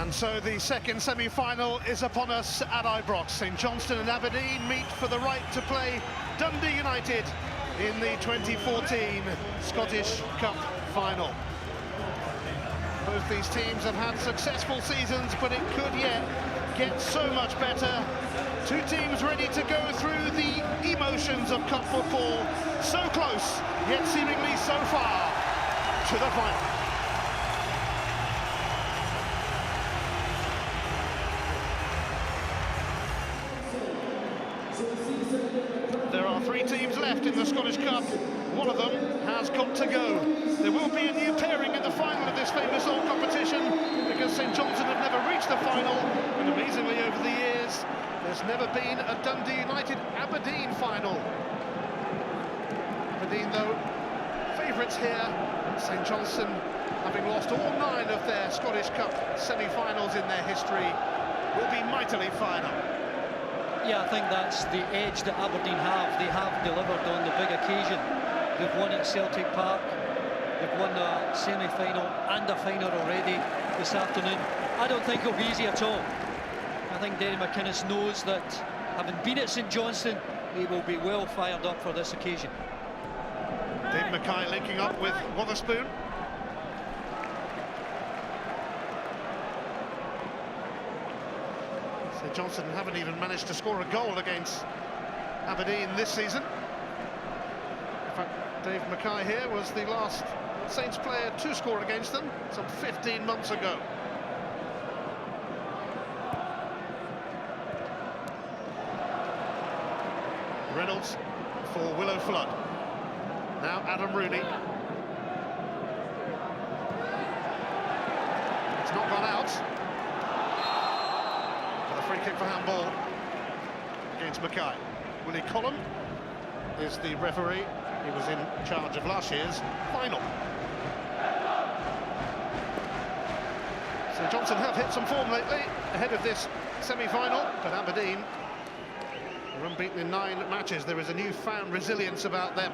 And so the second semi-final is upon us at Ibrox. St Johnstone and Aberdeen meet for the right to play Dundee United in the 2014 Scottish Cup final. Both these teams have had successful seasons, but it could yet get so much better. Two teams ready to go through the emotions of cup football. So close, yet seemingly so far to the final. There are three teams left in the Scottish Cup. One of them has got to go. There will be a new pairing in the final of this famous old competition because St Johnstone have never reached the final, and amazingly over the years there's never been a Dundee United-Aberdeen final. Aberdeen, though, favourites here. St Johnstone, having lost all 9 of their Scottish Cup semi-finals in their history, will be mightily fired up. Yeah, I think that's the edge that Aberdeen have. They have delivered on the big occasion. They've won at Celtic Park. They've won a semi-final and a final already this afternoon. I don't think it'll be easy at all. I think Derry McInnes knows that, having been at St Johnstone, he will be well fired up for this occasion. Dave Mackay linking up with Wotherspoon. St Johnstone haven't even managed to score a goal against Aberdeen this season. In fact, Dave Mackay here was the last Saints player to score against them some 15 months ago. Reynolds for Willow Flood. Now Adam Rooney. It's not gone out. Free kick for handball against Mackay. Willie Collum is the referee. He was in charge of last year's final. So Johnstone have hit some form lately ahead of this semi-final, but Aberdeen are unbeaten in 9 matches. There is a newfound resilience about them.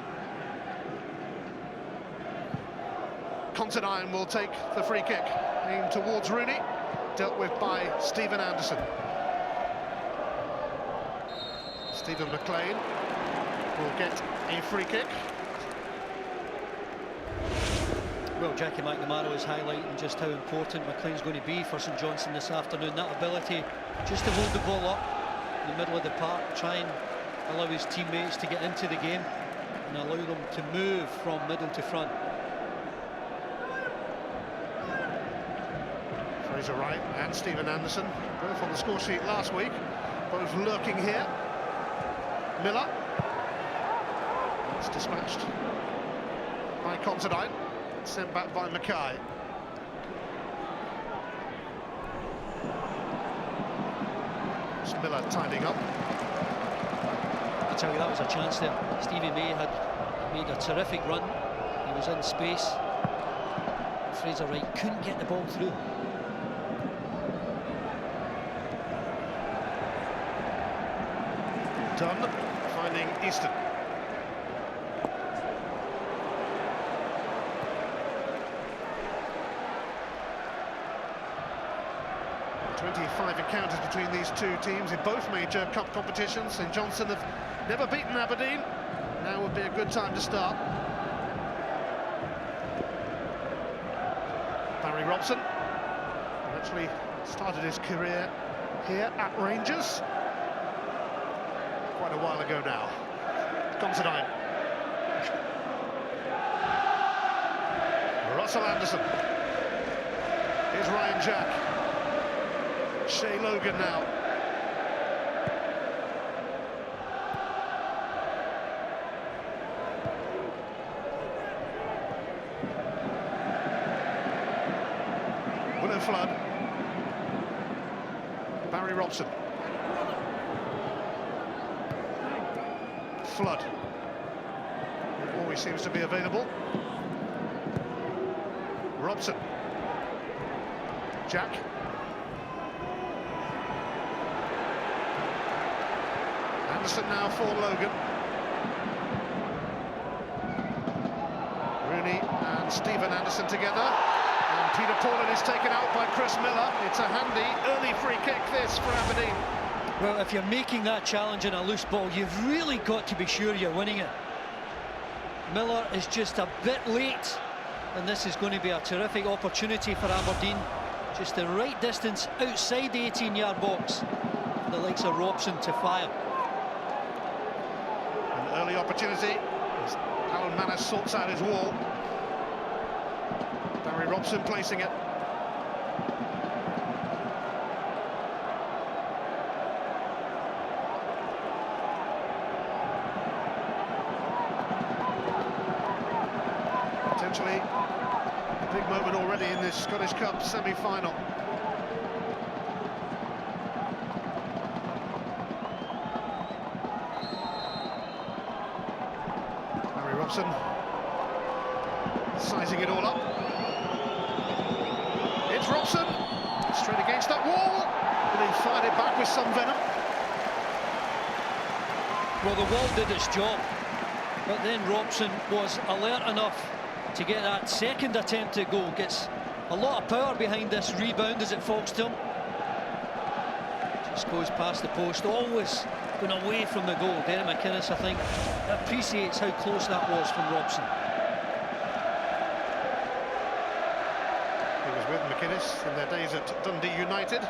Considine will take the free kick, aimed towards Rooney, dealt with by Stephen Anderson. Stephen McLean will get a free kick. Well, Jackie McNamara is highlighting just how important McLean's going to be for St Johnstone this afternoon. That ability just to hold the ball up in the middle of the park, try and allow his teammates to get into the game and allow them to move from middle to front. Fraser Wright and Stephen Anderson, both on the score sheet last week, both lurking here. Miller, it's dispatched by Considine, sent back by Mackay. It's Miller tidying up. I tell you, that was a chance there. Stevie May had made a terrific run. He was in space. Fraser Wright couldn't get the ball through. Dunn finding Easton. "25 encounters between these two teams in both major cup competitions. St Johnstone have never beaten Aberdeen. Now would be a good time to start. Barry Robson actually started his career here at Rangers quite a while ago now. Considine. Russell Anderson. Here's Ryan Jack. Shay Logan now. Willow Flood. Barry Robson. Flood, who always seems to be available. Robson. Jack. Anderson now for Logan. Rooney and Stephen Anderson together. And Peter Paulin is taken out by Chris Miller. It's a handy early free kick this for Aberdeen. Well, if you're making that challenge in a loose ball, you've really got to be sure you're winning it. Miller is just a bit late, and this is going to be a terrific opportunity for Aberdeen. Just the right distance outside the 18-yard box for the likes of Robson to fire. An early opportunity as Alan Manus sorts out his wall. Barry Robson placing it. Potentially a big moment already in this Scottish Cup semi-final. Barry Robson sizing it all up. It's Robson straight against that wall, and he fired it back with some venom. Well, the wall did its job, but then Robson was alert enough to get that second attempt at goal. Gets a lot of power behind this rebound as it falls to him. Just goes past the post, always going away from the goal. Derek McInnes, I think, appreciates how close that was from Robson. He was with McInnes in their days at Dundee United,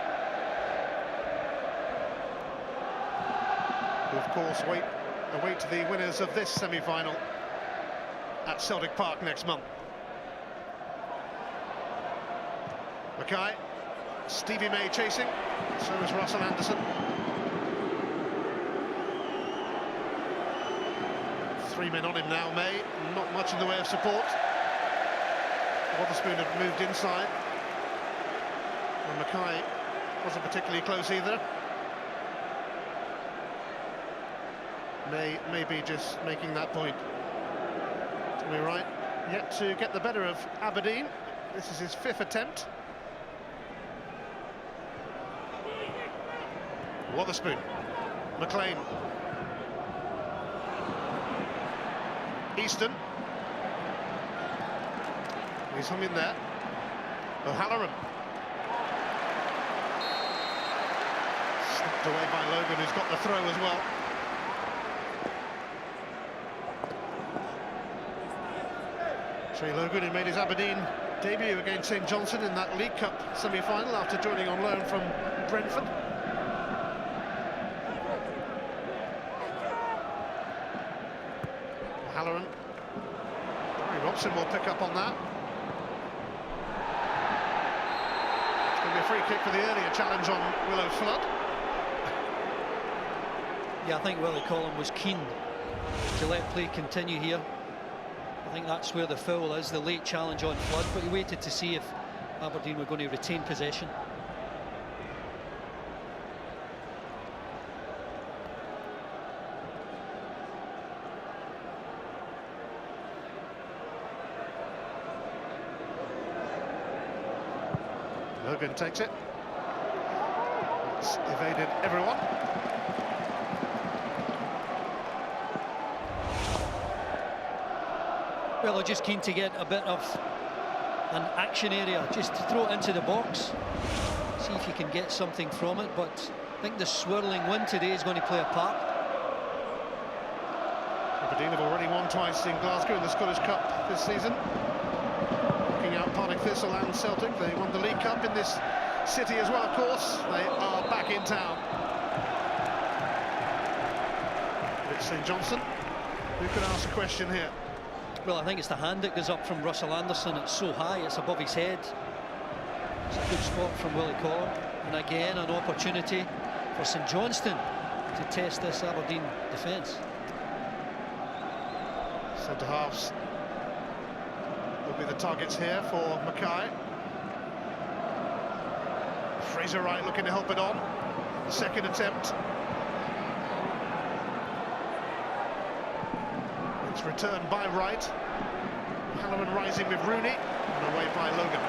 who of course await the winners of this semi-final at Celtic Park next month. Mackay, Stevie May chasing, so is Russell Anderson. 3 men on him now, May, not much in the way of support. Wotherspoon had moved inside, and Mackay wasn't particularly close either. May maybe just making that point. We're right, yet to get the better of Aberdeen. This is his 5th attempt. Wotherspoon, McLean, Easton. He's hung in there. O'Halloran. Snapped away by Logan, who's got the throw as well. Trey Logan, who made his Aberdeen debut against St Johnstone in that League Cup semi-final after joining on loan from Brentford. Halloran. Barry Robson will pick up on that. It's going to be a free kick for the earlier challenge on Willow Flood. Yeah, I think Willie Collum was keen to let play continue here. I think that's where the foul is, the late challenge on Flood, but he waited to see if Aberdeen were going to retain possession. Logan takes it. It's evaded everyone. Well, they're just keen to get a bit of an action area, just to throw it into the box, see if you can get something from it, but I think the swirling wind today is going to play a part. Aberdeen have already won twice in Glasgow in the Scottish Cup this season. Looking out Partick Thistle and Celtic, they won the League Cup in this city as well, of course. They are back in town. It's St Johnstone. Who could ask a question here? Well, I think it's the hand that goes up from Russell Anderson. It's so high, it's above his head. It's a good spot from Willie Collum. And again, an opportunity for St Johnstone to test this Aberdeen defence. Centre-halves will be the targets here for Mackay. Fraser Wright looking to help it on. Second attempt. It's returned by Wright. Halloran rising with Rooney, and away by Logan.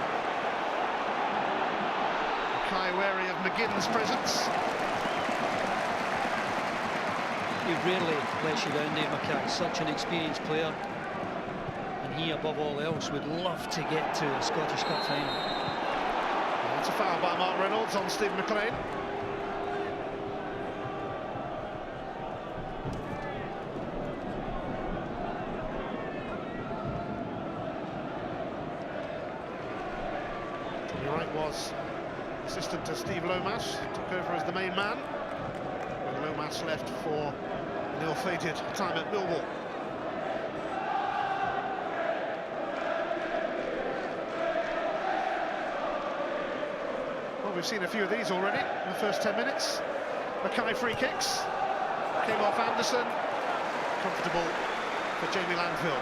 Mackay wary of McGinn's presence. He rarely lets you down there, Mackay. Such an experienced player, and he, above all else, would love to get to a Scottish Cup final. It's a foul by Mark Reynolds on Steve McLean. Tommy Wright was assistant to Steve Lomas, took over as the main man, when Lomas left for an ill-fated time at Millwall. Well, we've seen a few of these already in the first 10 minutes. Mackay free kicks, came off Anderson, comfortable for Jamie Landfill.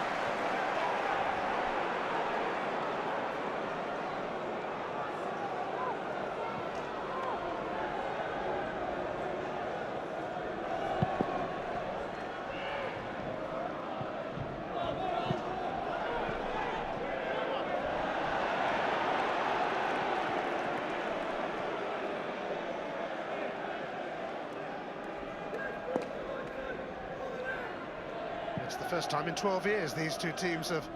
It's the first time in 12 years these two teams have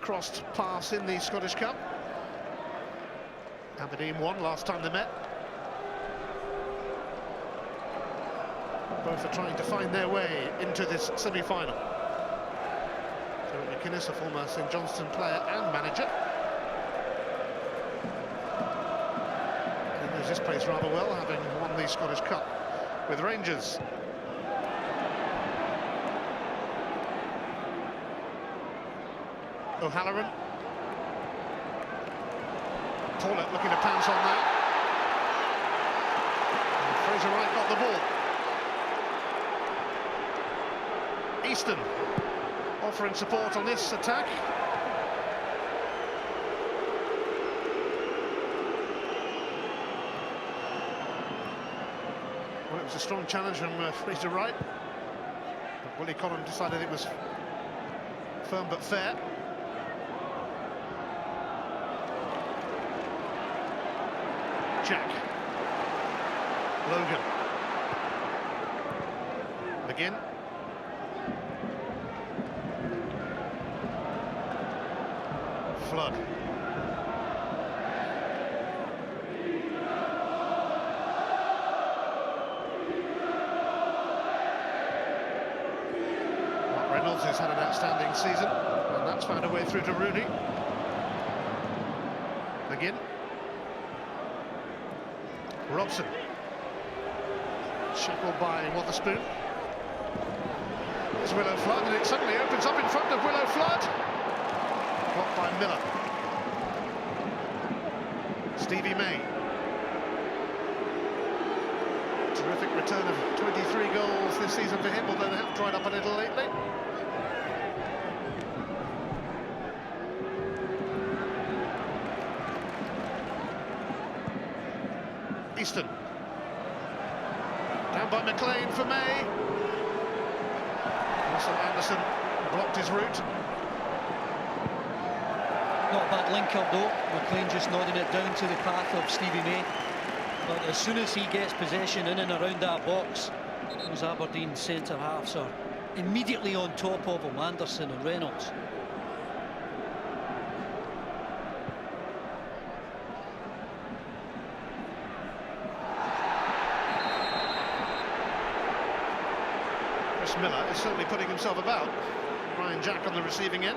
crossed paths in the Scottish Cup. Aberdeen won last time they met. Both are trying to find their way into this semi-final. Derek McInnes, a former St Johnstone player and manager. He knows this place rather well, having won the Scottish Cup with Rangers. O'Halloran. Paulett looking to pounce on that. And Fraser Wright got the ball. Easton offering support on this attack. Well, it was a strong challenge from Fraser Wright, but Willie Collum decided it was firm but fair. Jack. Logan. Again. Flood. Mark Reynolds has had an outstanding season, and that's found a way through to Rooney. Again. Robson, shackled by Wotherspoon. There's Willow Flood, and it suddenly opens up in front of Willow Flood. Blocked by Miller. Stevie May. Terrific return of 23 goals this season for him, although they have dried up a little lately. Easton. Down by McLean for May. Russell Anderson blocked his route. Not a bad link-up though. McLean just nodding it down to the path of Stevie May. But as soon as he gets possession in and around that box, those Aberdeen centre-halves are immediately on top of him, Anderson and Reynolds. Miller is certainly putting himself about. Ryan Jack on the receiving end.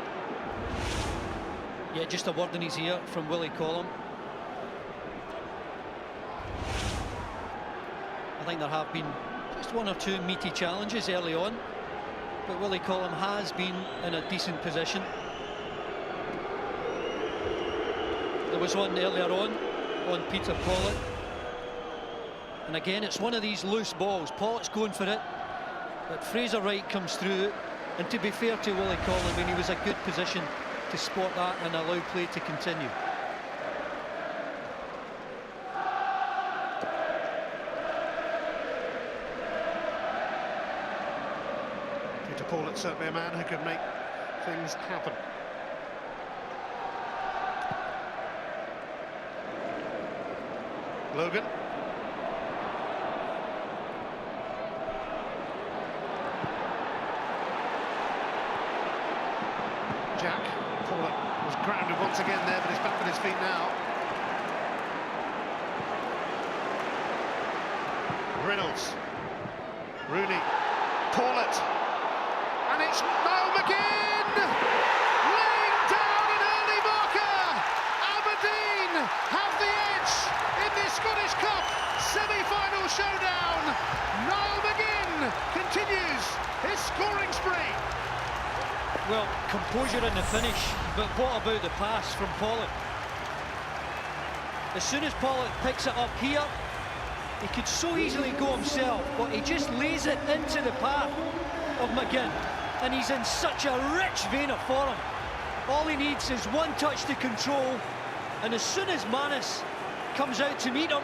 Yeah, just a word in his ear from Willie Collum. I think there have been just one or two meaty challenges early on, but Willie Collum has been in a decent position. There was one earlier on Peter Paulett. And again, it's one of these loose balls. Paulett's going for it, but Fraser Wright comes through, and to be fair to Willie Collum, he was a good position to spot that and allow play to continue. Peter Paulett's certainly a man who can make things happen. Logan. Jack, chance again there, but he's back on his feet now. Reynolds, Rooney, Paulett, and it's McGinn laying down an early marker. Aberdeen have the edge in this Scottish Cup semi-final showdown. Niall McGinn continues his scoring spree. Well, composure in the finish, but what about the pass from Paulett? As soon as Paulett picks it up here, he could so easily go himself, but he just lays it into the path of McGinn, and he's in such a rich vein of form. All he needs is one touch to control, and as soon as Manis comes out to meet him,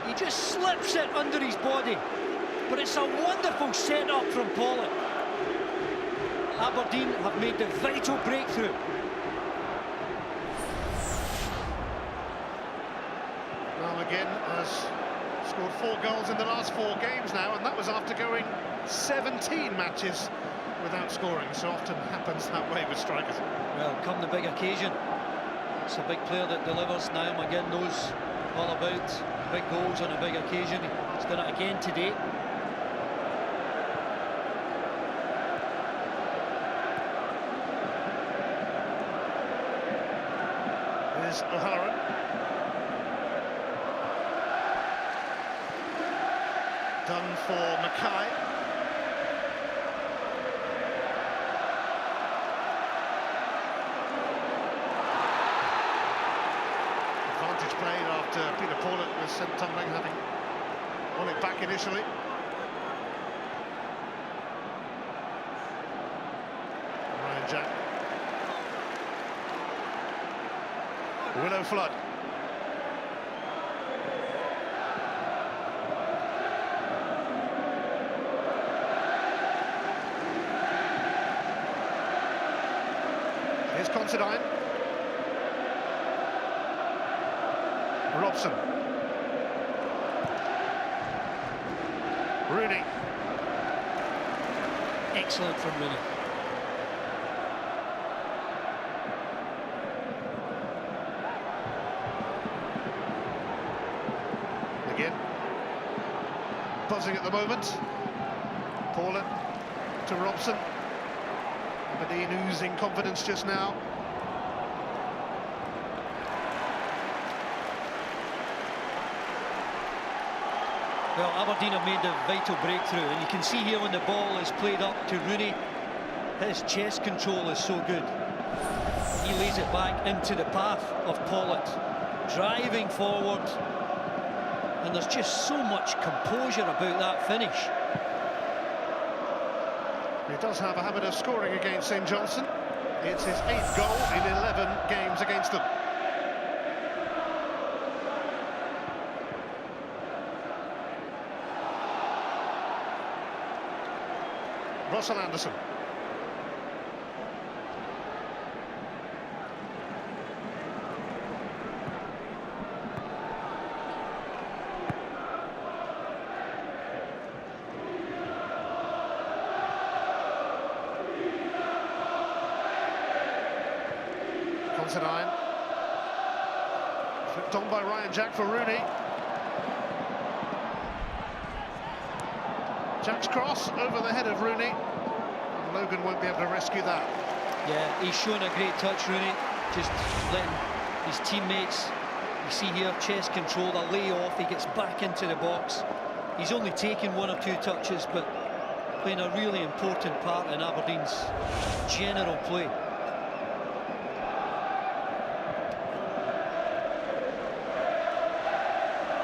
he just slips it under his body. But it's a wonderful set-up from Paulett. Aberdeen have made the vital breakthrough. Now McGinn has scored 4 goals in the last 4 games now, and that was after going 17 matches without scoring. So often happens that way with strikers. Well, come the big occasion, it's a big player that delivers. Now McGinn knows all about big goals on a big occasion. He's done it again today. There's O'Halloran. Done for Mackay. Advantage played after Peter Paulett was sent tumbling, having won it back initially. Ryan Jack. Willow Flood. Here's Considine. Robson. Rooney. Excellent from Rooney. Again. Buzzing at the moment. Paulett to Robson. Aberdeen oozing confidence just now. Well, Aberdeen have made the vital breakthrough, and you can see here when the ball is played up to Rooney, his chest control is so good. He lays it back into the path of Paulett, driving forward, and there's just so much composure about that finish. He does have a habit of scoring against St Johnstone. It's his 8th goal in 11 games against them. Russell Anderson. Considine. Flipped on by Ryan Jack for Rooney. Jack's cross over the head of Rooney. And Logan won't be able to rescue that. Yeah, he's shown a great touch, Rooney, just letting his teammates, you see here, chest control, a lay off, he gets back into the box. He's only taken 1 or 2 touches, but playing a really important part in Aberdeen's general play.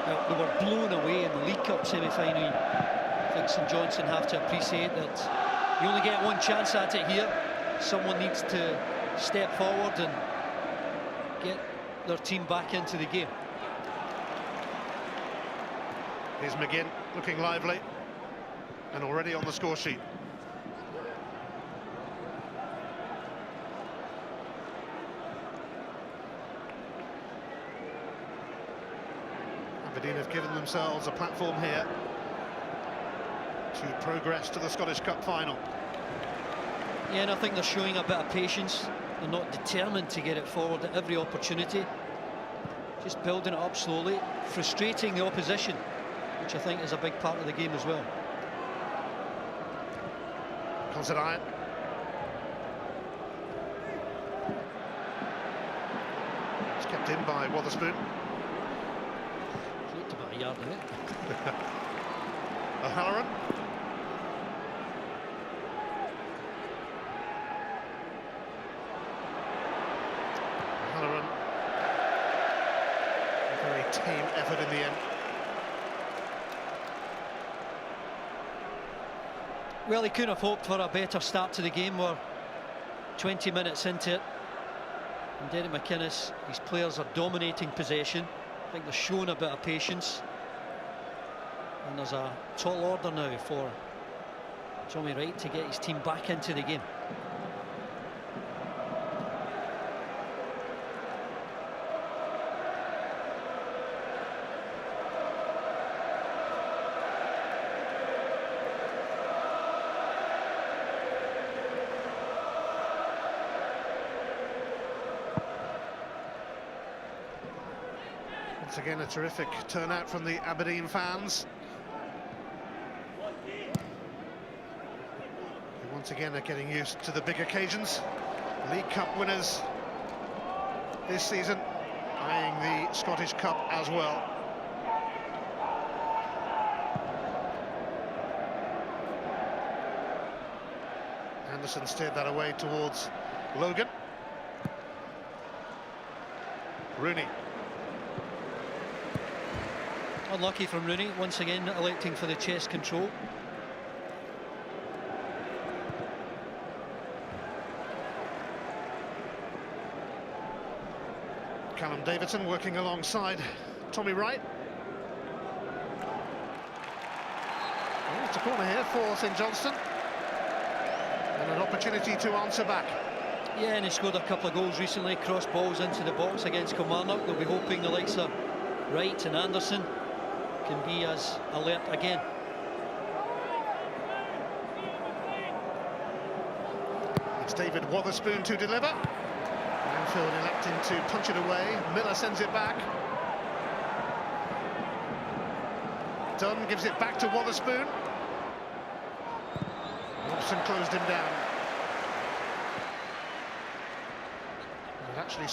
Well, they were blown away in the League Cup semi-final. I think St Johnstone have to appreciate that you only get 1 chance at it here. Someone needs to step forward and get their team back into the game. Here's McGinn looking lively and already on the score sheet. Aberdeen have given themselves a platform here to progress to the Scottish Cup final. Yeah, and I think they're showing a bit of patience. They're not determined to get it forward at every opportunity. Just building it up slowly, frustrating the opposition, which I think is a big part of the game as well. Considine. It's kept in by Wotherspoon. Looked about a yard out. O'Halloran. O'Halloran. A very team effort in the end. Well, he couldn't have hoped for a better start to the game. We're 20 minutes into it. And Derek McInnes, his players are dominating possession. I think they're showing a bit of patience. And there's a tall order now for Tommy Wright to get his team back into the game. Once again, a terrific turnout from the Aberdeen fans. Who once again are getting used to the big occasions. League Cup winners this season, eyeing the Scottish Cup as well. Anderson steered that away towards Logan. Rooney. Unlucky from Rooney, once again electing for the chest control. Callum Davidson working alongside Tommy Wright. Oh, it's a corner here for St Johnstone. And an opportunity to answer back. Yeah, and he scored a couple of goals recently, cross balls into the box against Kilmarnock. They'll be hoping the likes of Wright and Anderson can be as alert again. It's David Wotherspoon to deliver. Anfield electing to punch it away. Miller sends it back. Dunn gives it back to Wotherspoon. Robson closed him down. It actually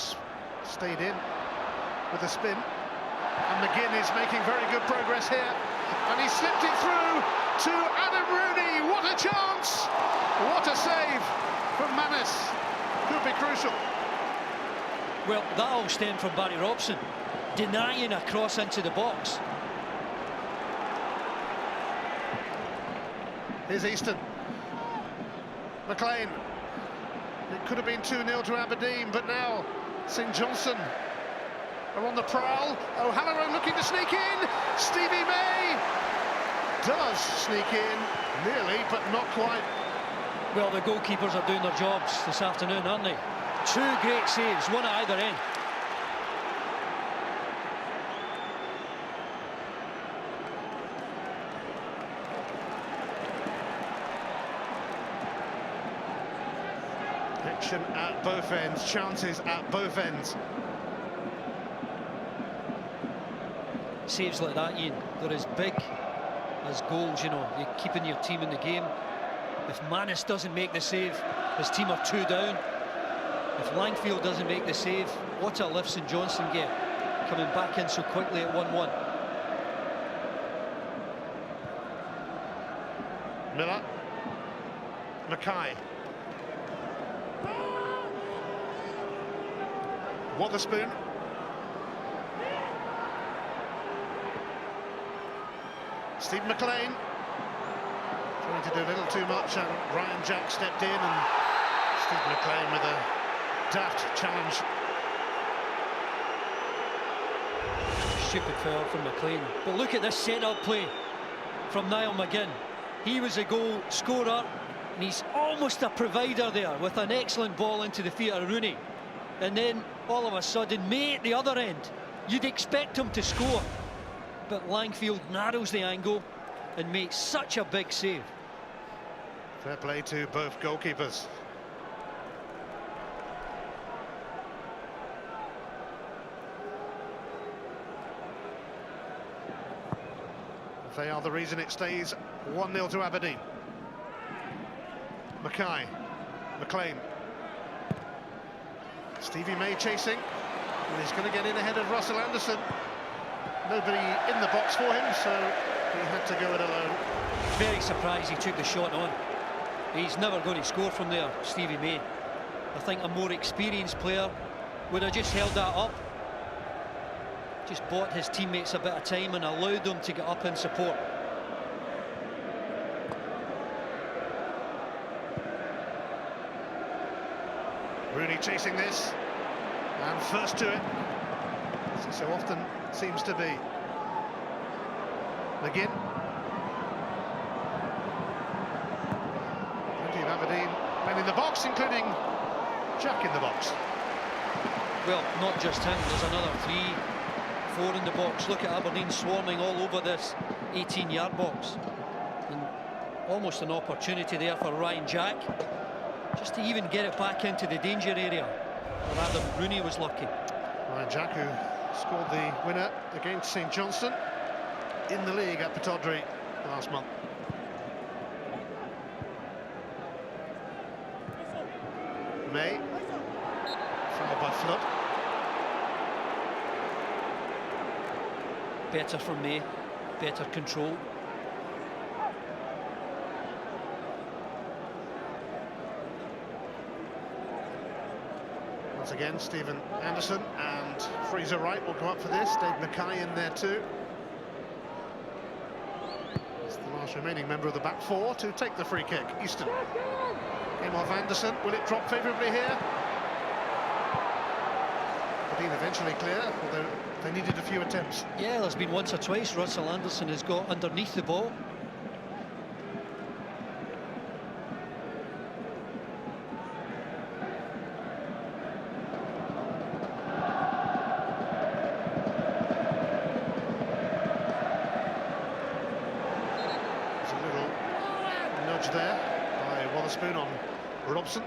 stayed in with a spin. And McGinn is making very good progress here. And he slipped it through to Adam Rooney. What a chance! What a save from Manis. Could be crucial. Well, that all stemmed from Barry Robson denying a cross into the box. Here's Easton. McLean. It could have been 2-0 to Aberdeen, but now St Johnstone are on the prowl. O'Halloran looking to sneak in. Stevie May does sneak in, nearly, but not quite. Well, the goalkeepers are doing their jobs this afternoon, aren't they? Two great saves, one at either end. Action at both ends, chances at both ends. Saves like that, Ian, they're as big as goals, you know. You're keeping your team in the game. If Manis doesn't make the save, his team are 2 down. If Langfield doesn't make the save, what a lift St Johnstone get, coming back in so quickly at 1-1. Miller. Mackay. Wotherspoon. Steve McLean trying to do a little too much, and Ryan Jack stepped in, and Steve McLean with a daft challenge. Stupid foul from McLean. But look at this set-up play from Niall McGinn. He was a goal scorer, and he's almost a provider there with an excellent ball into the feet of Rooney. And then all of a sudden, May at the other end. You'd expect him to score, but Langfield narrows the angle and makes such a big save. Fair play to both goalkeepers. They are the reason it stays 1-0 to Aberdeen. Mackay, McLean. Stevie May chasing, and he's going to get in ahead of Russell Anderson. Nobody in the box for him, so he had to go it alone. Very surprised he took the shot on. He's never going to score from there, Stevie May. I think a more experienced player would have just held that up, just bought his teammates a bit of time and allowed them to get up in support. Rooney chasing this, and first to it, as he so often seems to be. McGinn. Plenty of Aberdeen men in the box, including Jack in the box. Well, not just him, there's another 3, 4 in the box. Look at Aberdeen swarming all over this 18-yard box. And almost an opportunity there for Ryan Jack, just to even get it back into the danger area. Or rather, Rooney was lucky. Ryan Jack, who scored the winner against St Johnstone in the league at Pittodrie last month. May. Fouled by Flood. Better from May, better control. Once again, Stephen Anderson and Fraser Wright will go up for this. Dave Mackay in there too. It's the last remaining member of the back four to take the free kick. Easton. Came off Anderson. Will it drop favourably here? Aberdeen eventually clear, although they needed a few attempts. Yeah, there's been once or twice Russell Anderson has got underneath the ball. There's a little nudge there by Wotherspoon on Robson.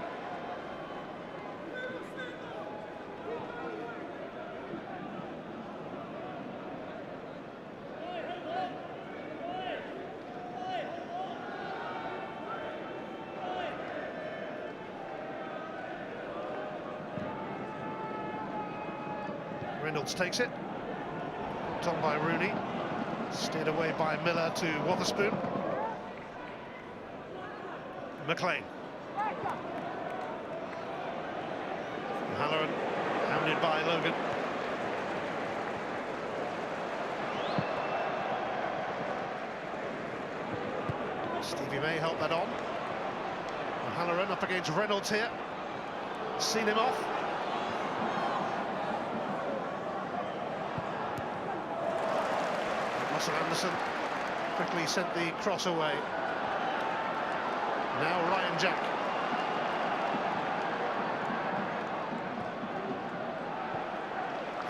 Reynolds takes it, hooked on by Rooney, steered away by Miller to Wotherspoon. McLean. Halloran hounded by Logan. Stevie May helped that on. Halloran up against Reynolds here. Seen him off. Russell Anderson quickly sent the cross away. Now Ryan Jack.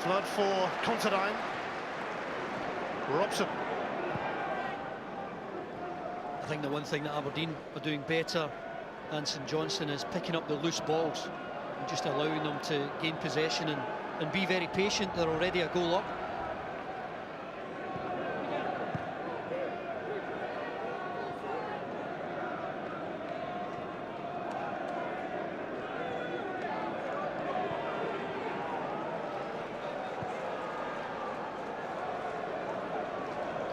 Flood for Considine. Robson. I think the one thing that Aberdeen are doing better than St Johnstone is picking up the loose balls and just allowing them to gain possession and be very patient. They're already a goal up.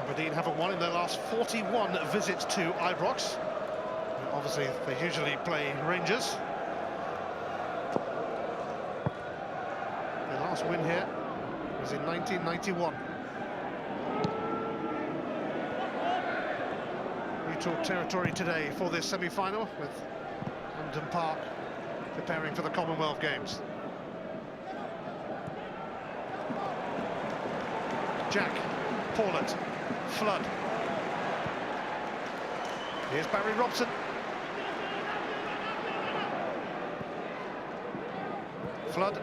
Aberdeen haven't won in their last 41 visits to Ibrox. Obviously, they usually play Rangers. Their last win here was in 1991. Neutral territory today for this semi-final, with Hampden Park preparing for the Commonwealth Games. Jack, Paulett, Flood. Here's Barry Robson. Flood.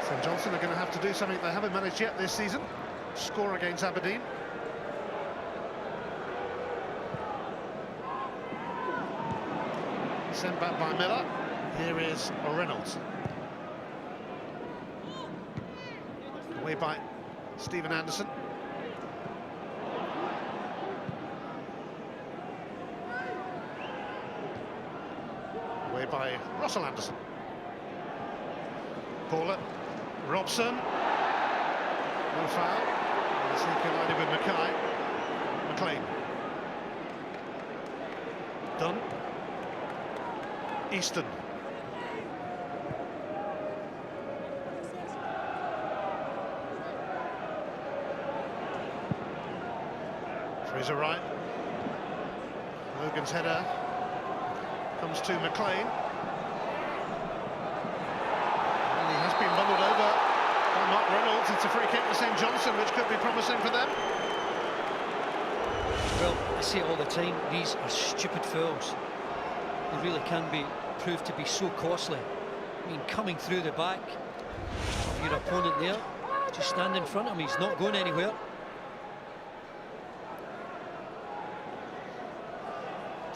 St Johnstone are going to have to do something they haven't managed yet this season. Score against Aberdeen. Sent back by Miller. Here is Reynolds. Away by Stephen Anderson. Away by Russell Anderson. Paula. Robson. No foul. As he collided with Mackay. McLean. Dunn. Easton. Fraser Wright. Logan's header comes to McLean. And he has been bundled over by Mark Reynolds. It's a free kick to St Johnstone, which could be promising for them. Well, I see it all the time. These are stupid fouls. They really can be proved to be so costly. I mean, coming through the back of your opponent there, just stand in front of him. He's not going anywhere.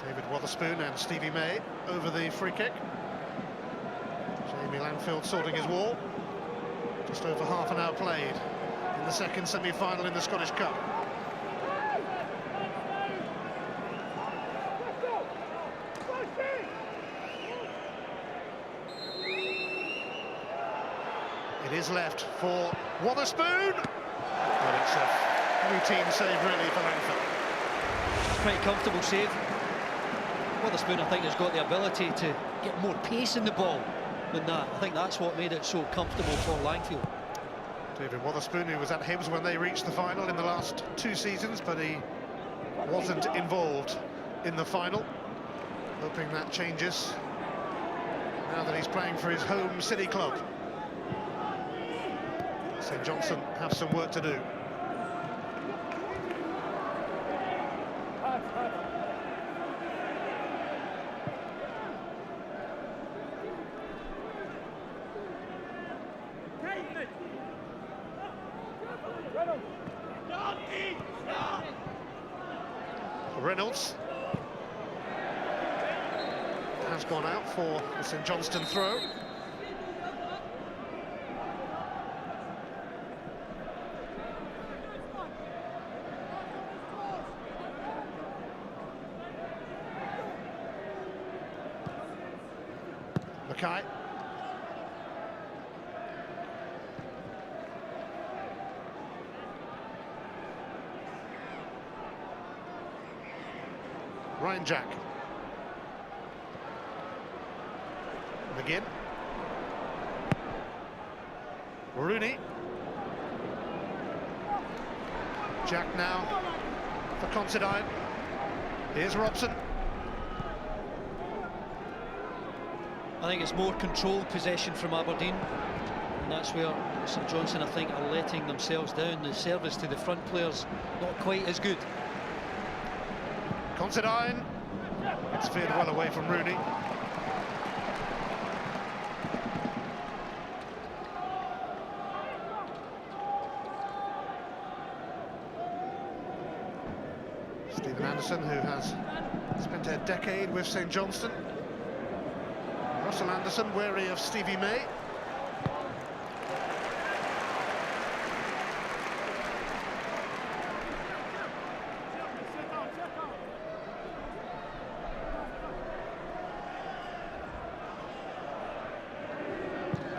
David Wotherspoon and Stevie May over the free kick. Jamie Langfield sorting his wall. Just over half an hour played in the second semi-final in the Scottish Cup. It is left for Wotherspoon, but it's a routine save really for Langfield. Pretty comfortable save. Wotherspoon, I think, has got the ability to get more pace in the ball than that. I think that's what made it so comfortable for Langfield. David Wotherspoon, who was at Hibs when they reached the final in the last 2 seasons, but he wasn't involved in the final. Hoping that changes now that he's playing for his home City club. St Johnstone have some work to do. Reynolds has gone out for the St Johnstone throw. Mackay. Ryan Jack. McGinn. Rooney. Jack now for Considine. Here's Robson. I think it's more controlled possession from Aberdeen, and that's where St Johnstone, I think, are letting themselves down. The service to the front players not quite as good. Considine. It's veered well away from Rooney. Stephen Anderson, who has spent a decade with St Johnstone. Russell Anderson, wary of Stevie May.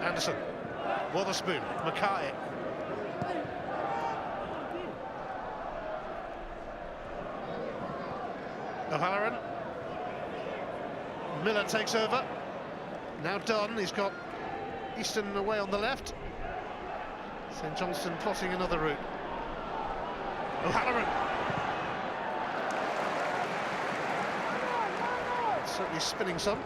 Anderson, Wotherspoon, Mackay. O'Halloran. Miller takes over. Now Dunn, he's got Easton away on the left. St Johnstone plotting another route. O'Halloran. Certainly spinning some.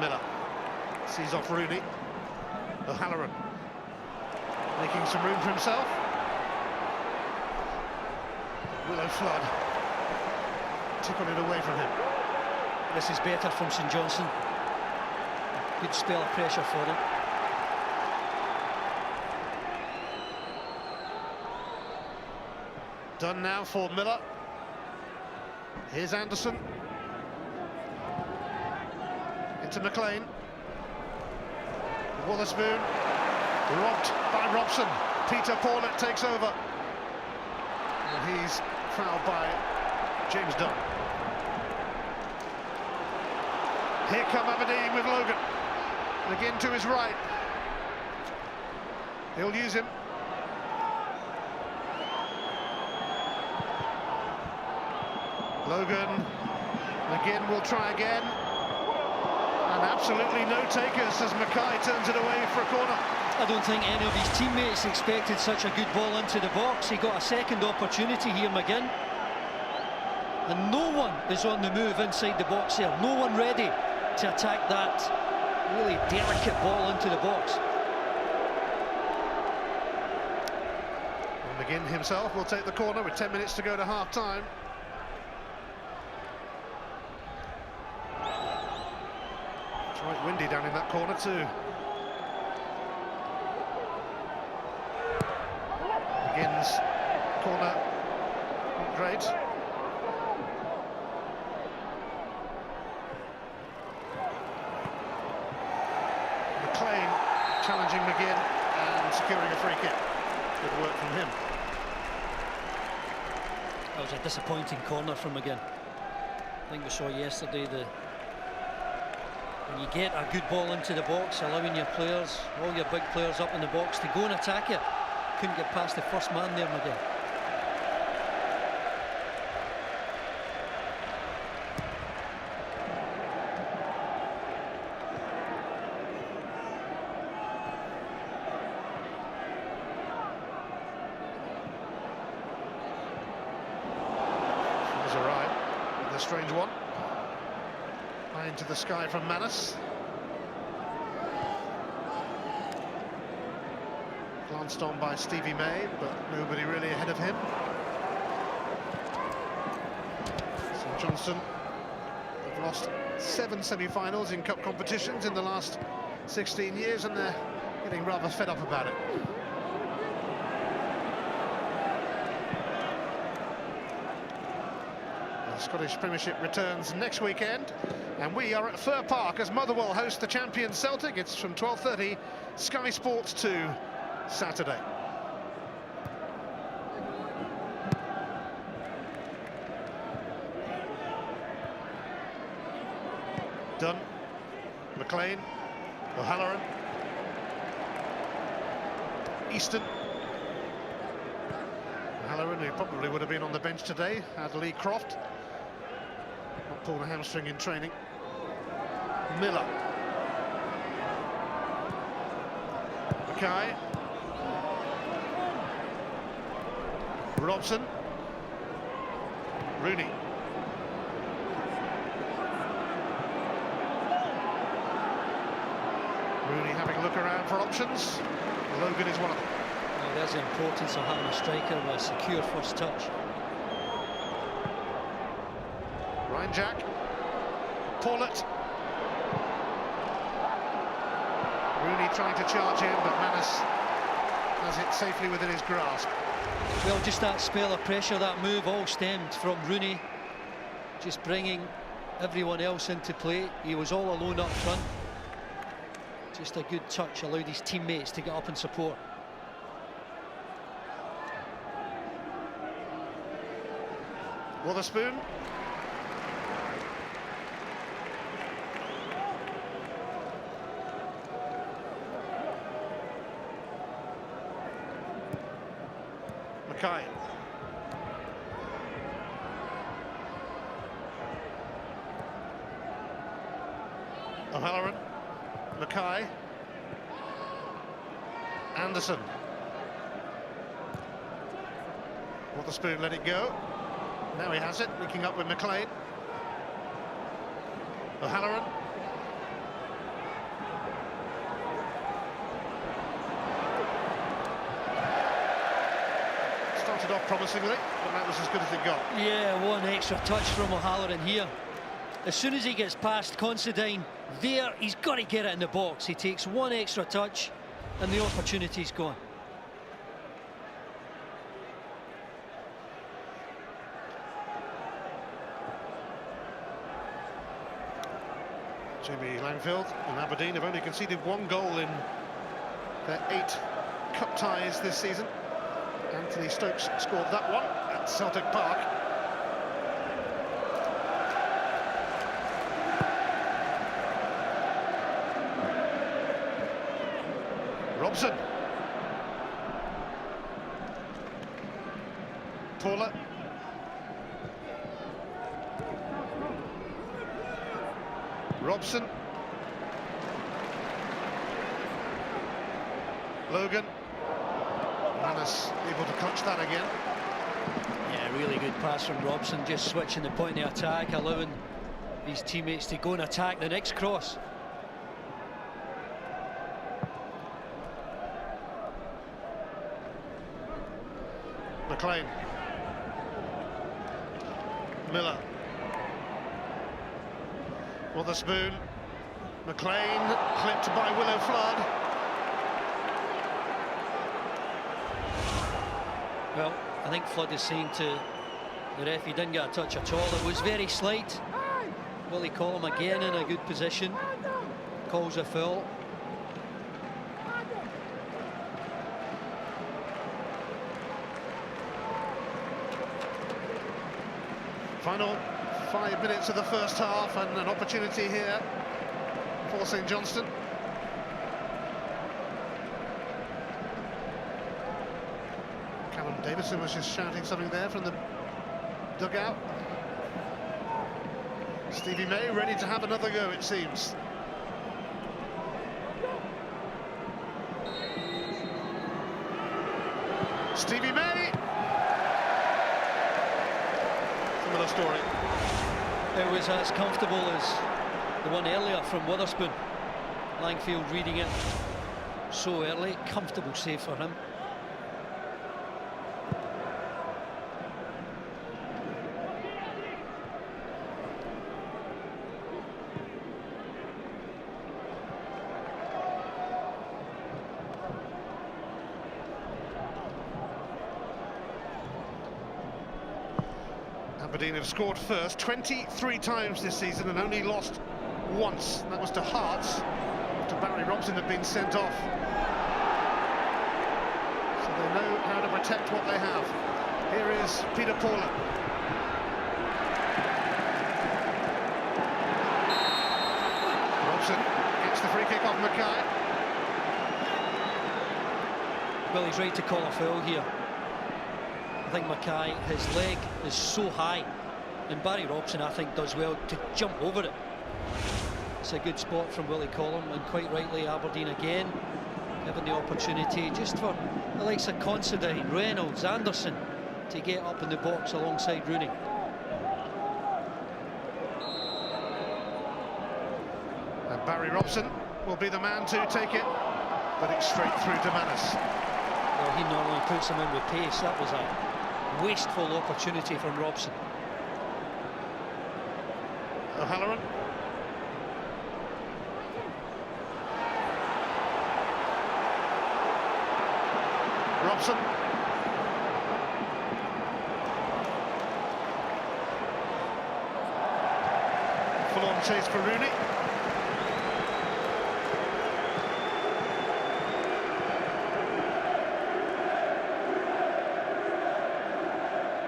Miller sees off Rooney. O'Halloran making some room for himself. Willow Flood tickled it away from him. This is better from St Johnstone. Good spell of pressure for them. Done now for Miller. Here's Anderson. Into McLean. Witherspoon. Robbed by Robson. Peter Paulett takes over. And he's fouled by James Dunn. Here come Aberdeen with Logan. And again to his right. He'll use him. Logan. McGinn will try again. And absolutely no takers as Mackay turns it away for a corner. I don't think any of his teammates expected such a good ball into the box. He got a second opportunity here, McGinn. And no one is on the move inside the box here. No one ready to attack that really delicate ball into the box. And McGinn himself will take the corner with 10 minutes to go to half-time. It's right windy down in that corner too. McGinn's corner, not great. McLean challenging McGinn and securing a free kick. Good work from him. That was a disappointing corner from McGinn. I think we saw yesterday when you get a good ball into the box, allowing your players, all your big players up in the box to go and attack it. Couldn't get past the first man there, McGinn. He's all right with a strange one. High into the sky from Manus. Glanced on by Stevie May, but nobody really ahead of him. So Johnstone have lost 7 semi-finals in cup competitions in the last 16 years, and they're getting rather fed up about it. The Scottish Premiership returns next weekend, and we are at Fir Park as Motherwell host the champion Celtic. It's from 12:30, Sky Sports 2. Saturday. Dunn, McLean, O'Halloran, Easton. O'Halloran, who probably would have been on the bench today, had Lee Croft. Not pulled a hamstring in training. Miller. Mackay. Robson. Rooney. Rooney having a look around for options. Logan is one of them. Well, there's the importance of having a striker with a secure first touch. Ryan Jack. Paulett. Rooney trying to charge in, but Manus has it safely within his grasp. Well, just that spell of pressure, that move all stemmed from Rooney, just bringing everyone else into play. He was all alone up front. Just a good touch, allowed his teammates to get up and support. Witherspoon. Mackay. O'Halloran. Mackay. Anderson. Witherspoon let it go. Now he has it, linking up with McLean. O'Halloran. Started off promisingly, but that was as good as it got. Yeah, one extra touch from O'Halloran here. As soon as he gets past Considine, there, he's got to get it in the box. He takes one extra touch and the opportunity's gone. Jimmy Langfield and Aberdeen have only conceded 1 goal in their 8 cup ties this season. Anthony Stokes scored that one at Celtic Park. Robson. Paula. Robson. Logan. Manus able to clutch that again. Yeah, really good pass from Robson, just switching the point of attack, allowing his teammates to go and attack the next cross. McLean. Miller. Witherspoon. McLean clipped by Willow Flood. Well, I think Flood is saying to the ref he didn't get a touch at all. It was very slight. Willie Collum again in a good position. Calls a foul. Final 5 minutes of the first half, and an opportunity here for St Johnstone. Callum Davison was just shouting something there from the dugout. Stevie May ready to have another go, it seems. Stevie May! Similar story. It was as comfortable as the one earlier from Witherspoon. Langfield reading it so early. Comfortable save for him. Aberdeen have scored first 23 times this season and only lost once. That was to Hearts after Barry Robson had been sent off. So they know how to protect what they have. Here is Peter Paula. Robson gets the free kick off Mackay. Well, he's right to call a foul here. I think Mackay, his leg is so high, and Barry Robson, I think, does well to jump over it. It's a good spot from Willie Collum, and quite rightly Aberdeen again given the opportunity just for the likes of Considine, Reynolds, Anderson to get up in the box alongside Rooney. And Barry Robson will be the man to take it, but it's straight through to Manus. Well, he normally puts him in with pace. That was a wasteful opportunity from Robson. O'Halloran. Robson. Full-on chase for Rooney.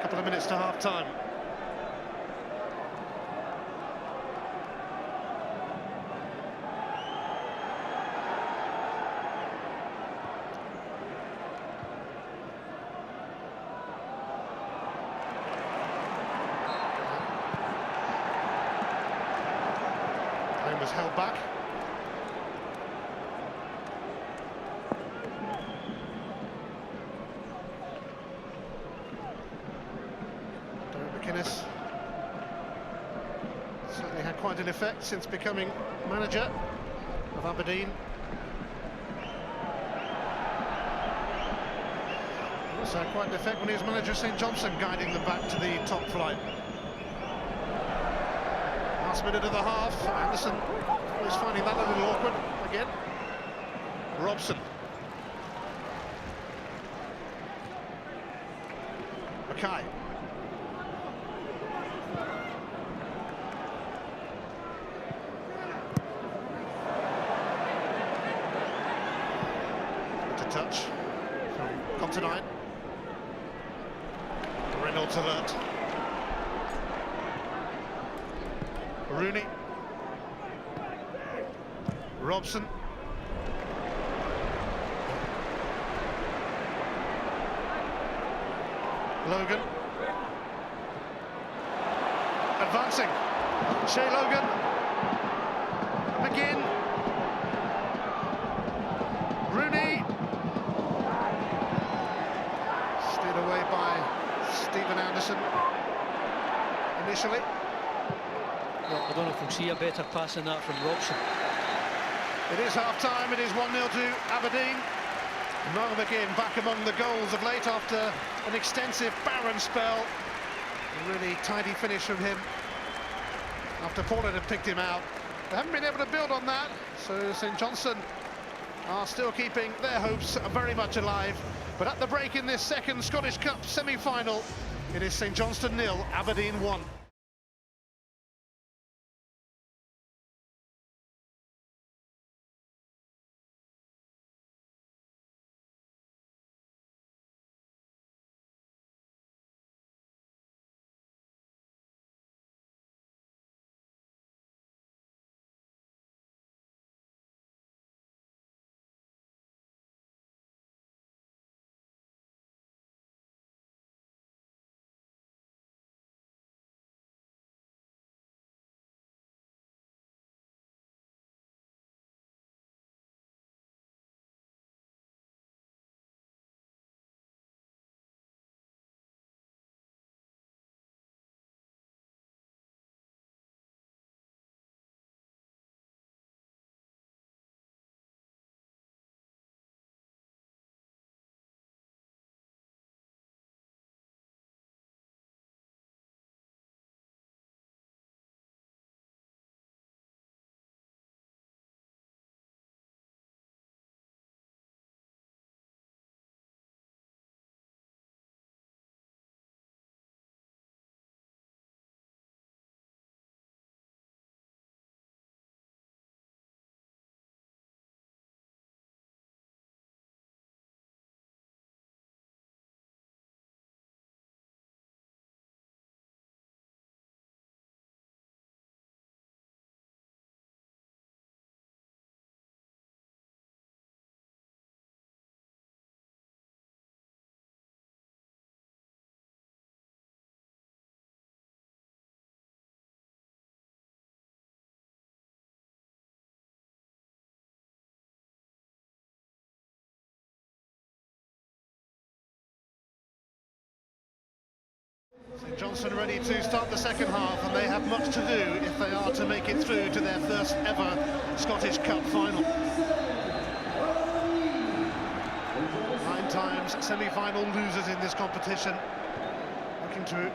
Couple of minutes to half-time. Play was held back. McInnes certainly had quite an effect since becoming manager of Aberdeen. Also had quite an effect when he was manager of St Johnstone, guiding them back to the top flight. Last minute of the half, Anderson was finding that a little awkward again. Robson. Mackay. Come tonight. Reynolds alert. Rooney. Robson. Logan. Advancing. Shea Logan. Again. Rooney. Steered away by Stephen Anderson initially. Well, I don't know if we'll see a better pass than that from Robson. It is half-time, it is 1-0 to Aberdeen. Noel McGinn back among the goals of late after an extensive barren spell. A really tidy finish from him after Portland had picked him out. They haven't been able to build on that, so St Johnstone are still keeping their hopes very much alive. But at the break in this second Scottish Cup semi-final, it is St Johnstone 0, Aberdeen 1. St Johnstone ready to start the second half, and they have much to do if they are to make it through to their first ever Scottish Cup final. 9 times semi-final losers in this competition, looking to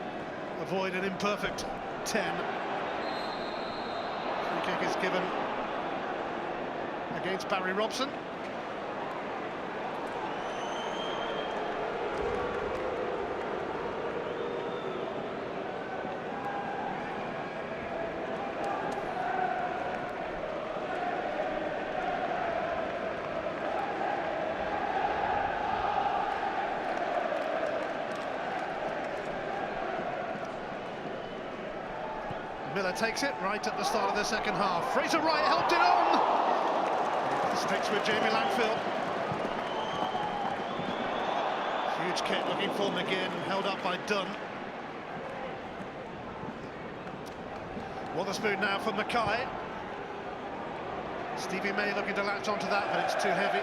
avoid an imperfect 10. Free kick is given against Barry Robson. Miller takes it right at the start of the second half. Fraser Wright helped it on! Sticks with Jamie Langfield. Huge kick looking for McGinn, held up by Dunn. Wotherspoon now for Mackay. Stevie May looking to latch onto that, but it's too heavy.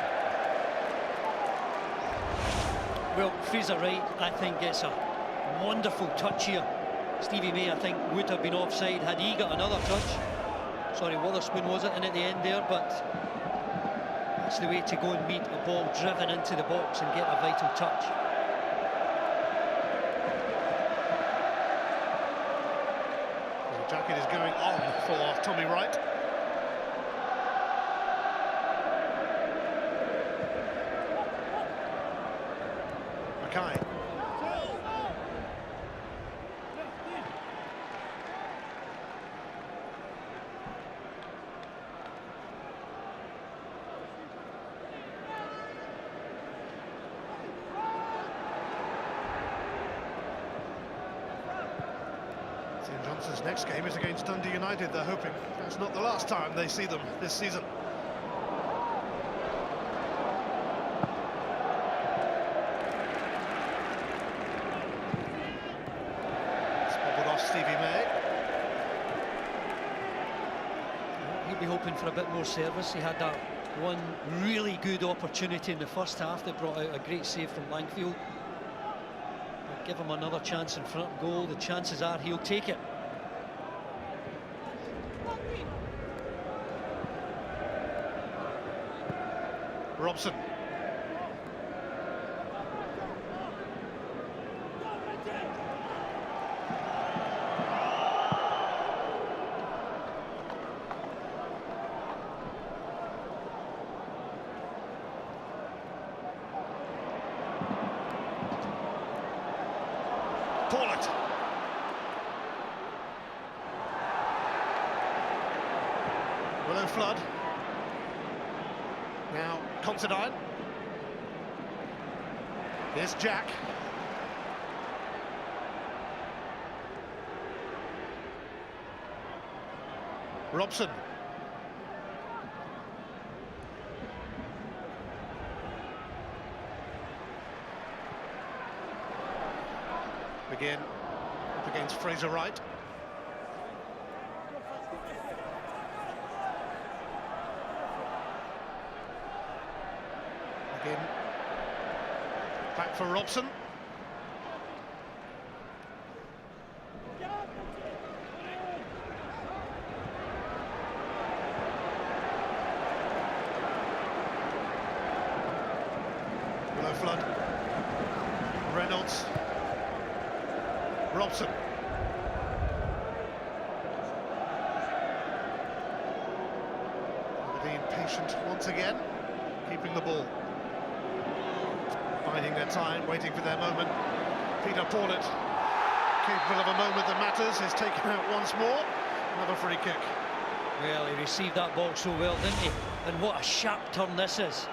Well, Fraser Wright, I think, gets a wonderful touch here. Stevie May, I think, would have been offside had he got another touch. Sorry, Wotherspoon wasn't in at the end there, but that's the way to go and meet a ball driven into the box and get a vital touch. The jacket is going on for Tommy Wright. Mackay. St Johnstone's next game is against Dundee United. They're hoping that's not the last time they see them this season. It's bobbled off Stevie May. He'd be hoping for a bit more service. He had that one really good opportunity in the first half that brought out a great save from Langfield. But give him another chance in front of goal. The chances are he'll take it. Robson. Paulett. Willow Flood. Now Considine. Here's Jack. Robson. Again, up against Fraser Wright. Again, back for Robson. Willow Flood. Reynolds. Robson. Aberdeen patient once again, keeping the ball. Biding their time, waiting for their moment. Peter Paulett, capable of a moment that matters, is taken out once more. Another free kick. Well, he received that ball so well, didn't he? And what a sharp turn this is.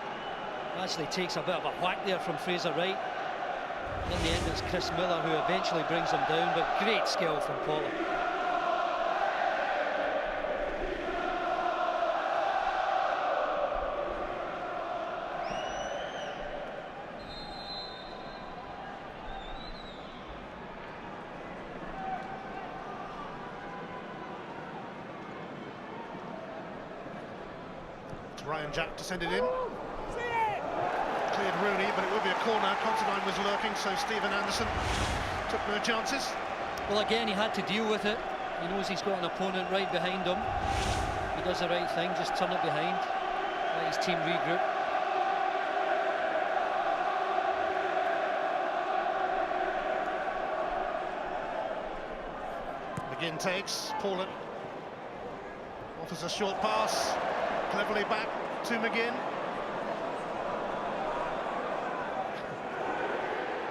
Actually takes a bit of a whack there from Fraser Wright. In the end, it's Chris Miller who eventually brings him down, but great skill from Paulett. It's Ryan Jack to send it in. Cleared Rooney, but it will be a corner. Considine was lurking, so Stephen Anderson took no chances. Well, again, he had to deal with it. He knows he's got an opponent right behind him. He does the right thing, just turn it behind. Let his team regroup. McGinn takes, Paulett offers a short pass, cleverly back to McGinn.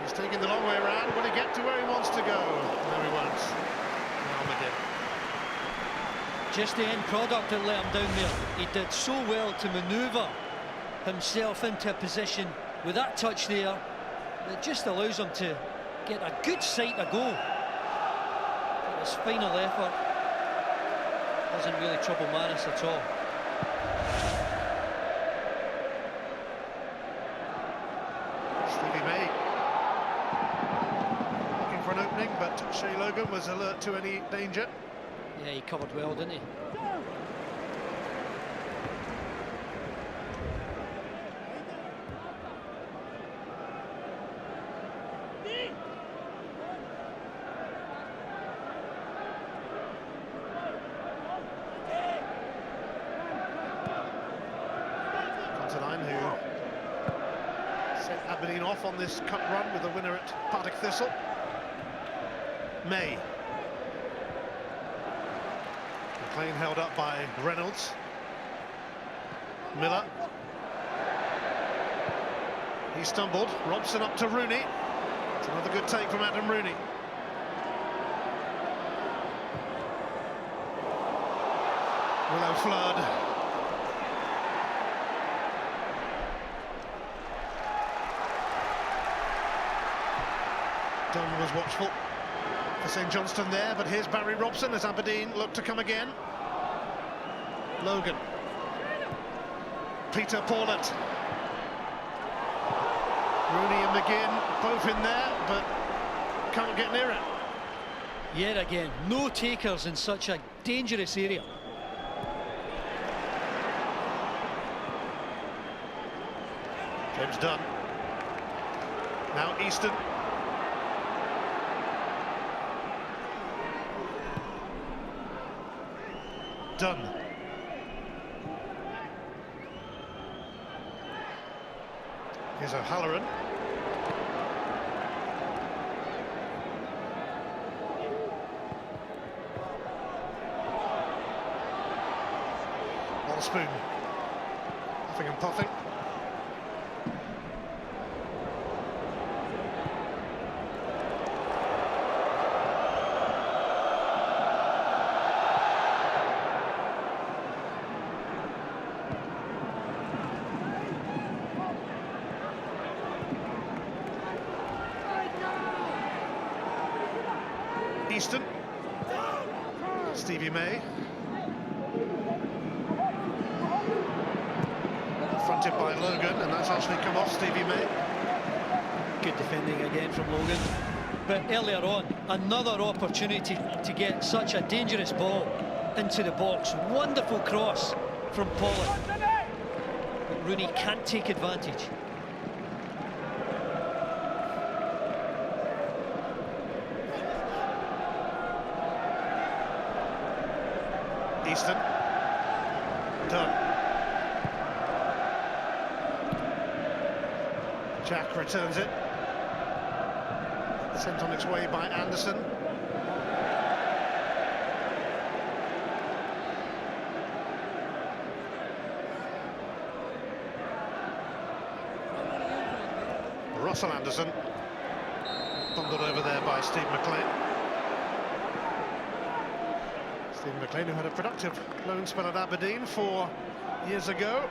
He's taking the long way around. Will he get to where he wants to go? No, he won't. Now McGinn. Just the end product that let him down there. He did so well to manoeuvre himself into a position with that touch there that just allows him to get a good sight of goal. His final effort doesn't really trouble Maris at all. Stevie May looking for an opening, but Shay Logan was alert to any danger. Yeah, he covered well, didn't he? Who set Aberdeen off on this cup run with a winner at Partick Thistle. May. McLean held up by Reynolds. Miller. He stumbled. Robson up to Rooney. It's another good take from Adam Rooney. Willow Flood. Dunn was watchful. for St Johnstone there, but here's Barry Robson as Aberdeen look to come again. Logan. Peter Paulett. Rooney and McGinn both in there, but can't get near it. Yet again, no takers in such a dangerous area. James Dunn. Now Easton. Dunn. Here's O'Halloran. Spoon. Puffing and puffing. Easton. Stevie May. Fronted by Logan, and that's actually come off Stevie May. Good defending again from Logan. But earlier on, another opportunity to get such a dangerous ball into the box. Wonderful cross from Paulett. But Rooney can't take advantage. Easton. Done. Jack returns it. Sent on its way by Anderson. Russell Anderson. Bundled over there by Steve McLean. Steve McLean, who had a productive loan spell at Aberdeen 4 years ago.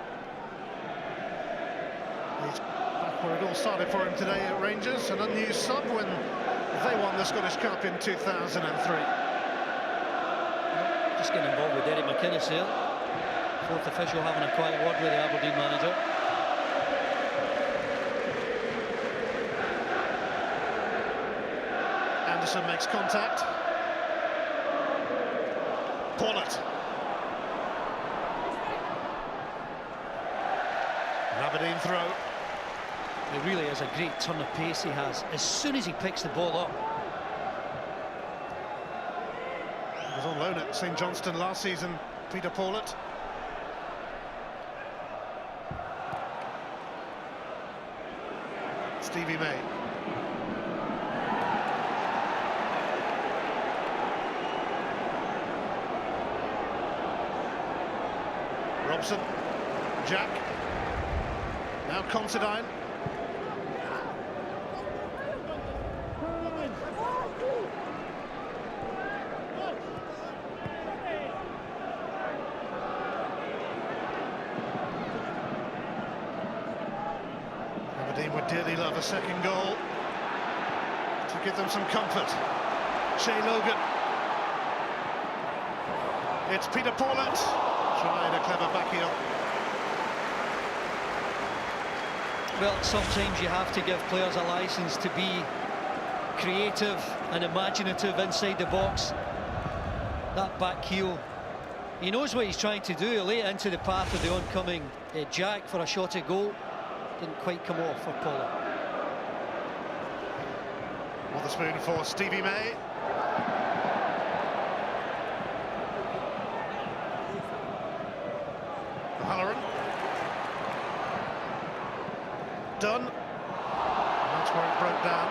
He's where it all started for him today at Rangers, an unused sub when they won the Scottish Cup in 2003. Just getting involved with Derek McInnes here. Fourth official having a quiet word with the Aberdeen manager. Anderson makes contact. Paulett. An Aberdeen throw. It really is a great turn of pace he has as soon as he picks the ball up. He was on loan at St Johnstone last season, Peter Paulett. Stevie May. Robson. Jack. Now Considine. Aberdeen would dearly love a second goal to give them some comfort. Shea Logan. It's Peter Paulett trying a clever back heel. Well, sometimes you have to give players a licence to be creative and imaginative inside the box. That back heel, he knows what he's trying to do. He'll lay it into the path of the oncoming Jack for a shot at goal. Didn't quite come off for Paulett. Witherspoon for Stevie May. O'Halloran. Dunn. That's where it broke down.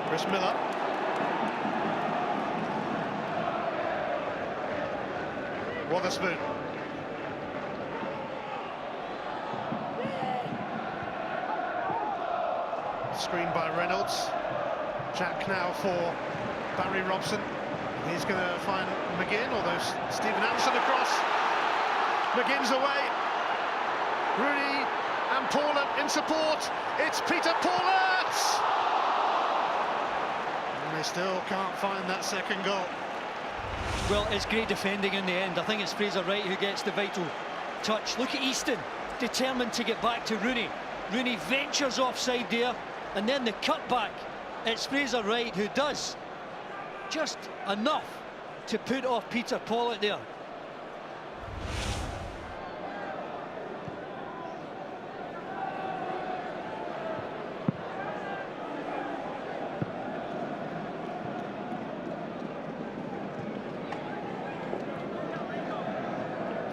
Chris Miller. Witherspoon. Screen by Reynolds. Jack now for Barry Robson. He's going to find McGinn, although Stephen Anderson across. McGinn's away. Rooney and Paulett in support. It's Peter Paulett! And they still can't find that second goal. Well, it's great defending in the end. I think it's Fraser Wright who gets the vital touch. Look at Easton, determined to get back to Rooney. Rooney ventures offside there, and then the cutback. It's Fraser Wright who does just enough to put off Peter Paulett there.